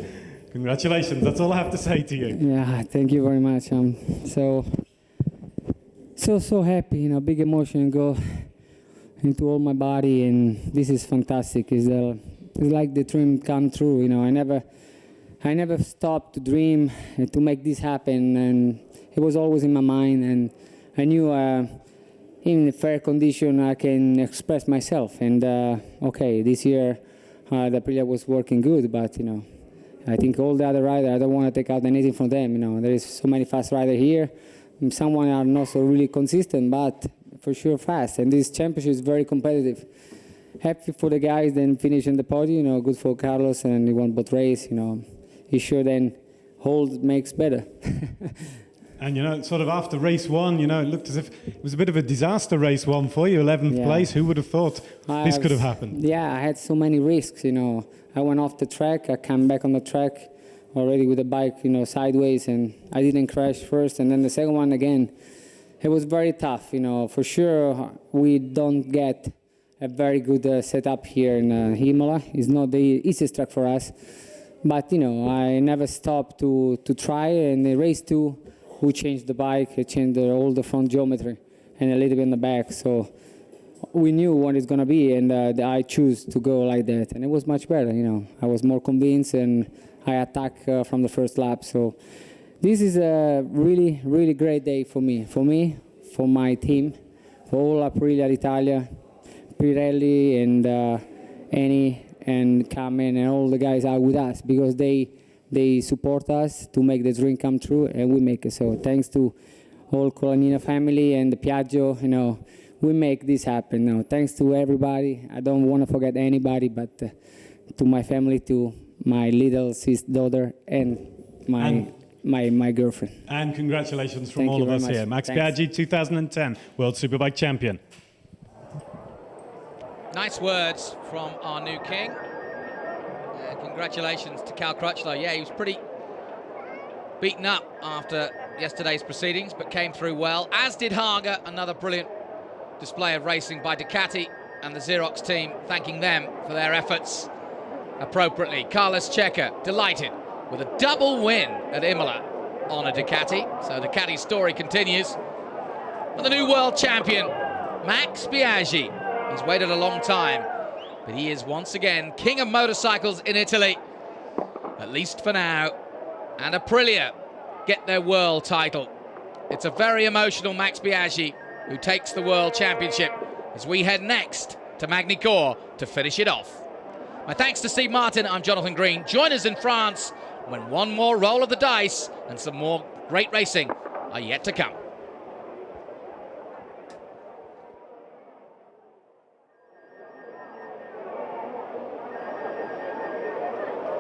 congratulations. That's all I have to say to you. Yeah, thank you very much. So happy, you know, big emotion go into all my body, and this is fantastic. It's like the dream come true, you know. I never stopped to dream to make this happen, and it was always in my mind, and I knew in fair condition I can express myself. And okay, this year the Aprilia was working good, but you know, I think all the other riders, I don't want to take out anything from them. You know, there is so many fast riders here. Some are not so really consistent, but for sure fast. And this championship is very competitive. Happy for the guys then finishing the podium. You know, good for Carlos, and he won both races. You know, he sure then hold makes better. And, you know, sort of after race one, you know, it looked as if it was a bit of a disaster race one for you, 11th place. Who would have thought this could have happened? Yeah, I had so many risks, you know. I went off the track, I came back on the track already with the bike, you know, sideways, and I didn't crash first. And then the second one again, it was very tough, you know. For sure, we don't get a very good setup here in Imola. It's not the easiest track for us. But, you know, I never stopped to try. And in race two, we changed the bike, changed all the front geometry and a little bit in the back. So we knew what it's going to be, and I choose to go like that. And it was much better, you know. I was more convinced, and I attacked from the first lap. So this is a really, really great day for me, for my team, for all Aprilia Italia, Pirelli, and Annie and Carmen and all the guys are with us because they support us to make the dream come true, and we make it. So thanks to all Colanina family and the Piaggio, we make this happen. Thanks to everybody. I don't want to forget anybody, but to my family, to my little daughter, and my girlfriend. And congratulations from Thank all you of very us much. here. Max Thanks. Biaggi, 2010 World Superbike champion. Nice words from our new king. Congratulations to Cal Crutchlow. Yeah, he was pretty beaten up after yesterday's proceedings, but came through well, as did Haga. Another brilliant display of racing by Ducati and the Xerox team, thanking them for their efforts appropriately. Carlos Checa, delighted with a double win at Imola on a Ducati. So Ducati's story continues. And the new world champion, Max Biaggi. He's waited a long time, but he is once again king of motorcycles in Italy, at least for now. And Aprilia get their world title. It's a very emotional Max Biaggi who takes the world championship as we head next to Magny-Cours to finish it off. My thanks to Steve Martin. I'm Jonathan Green. Join us in France when one more roll of the dice and some more great racing are yet to come.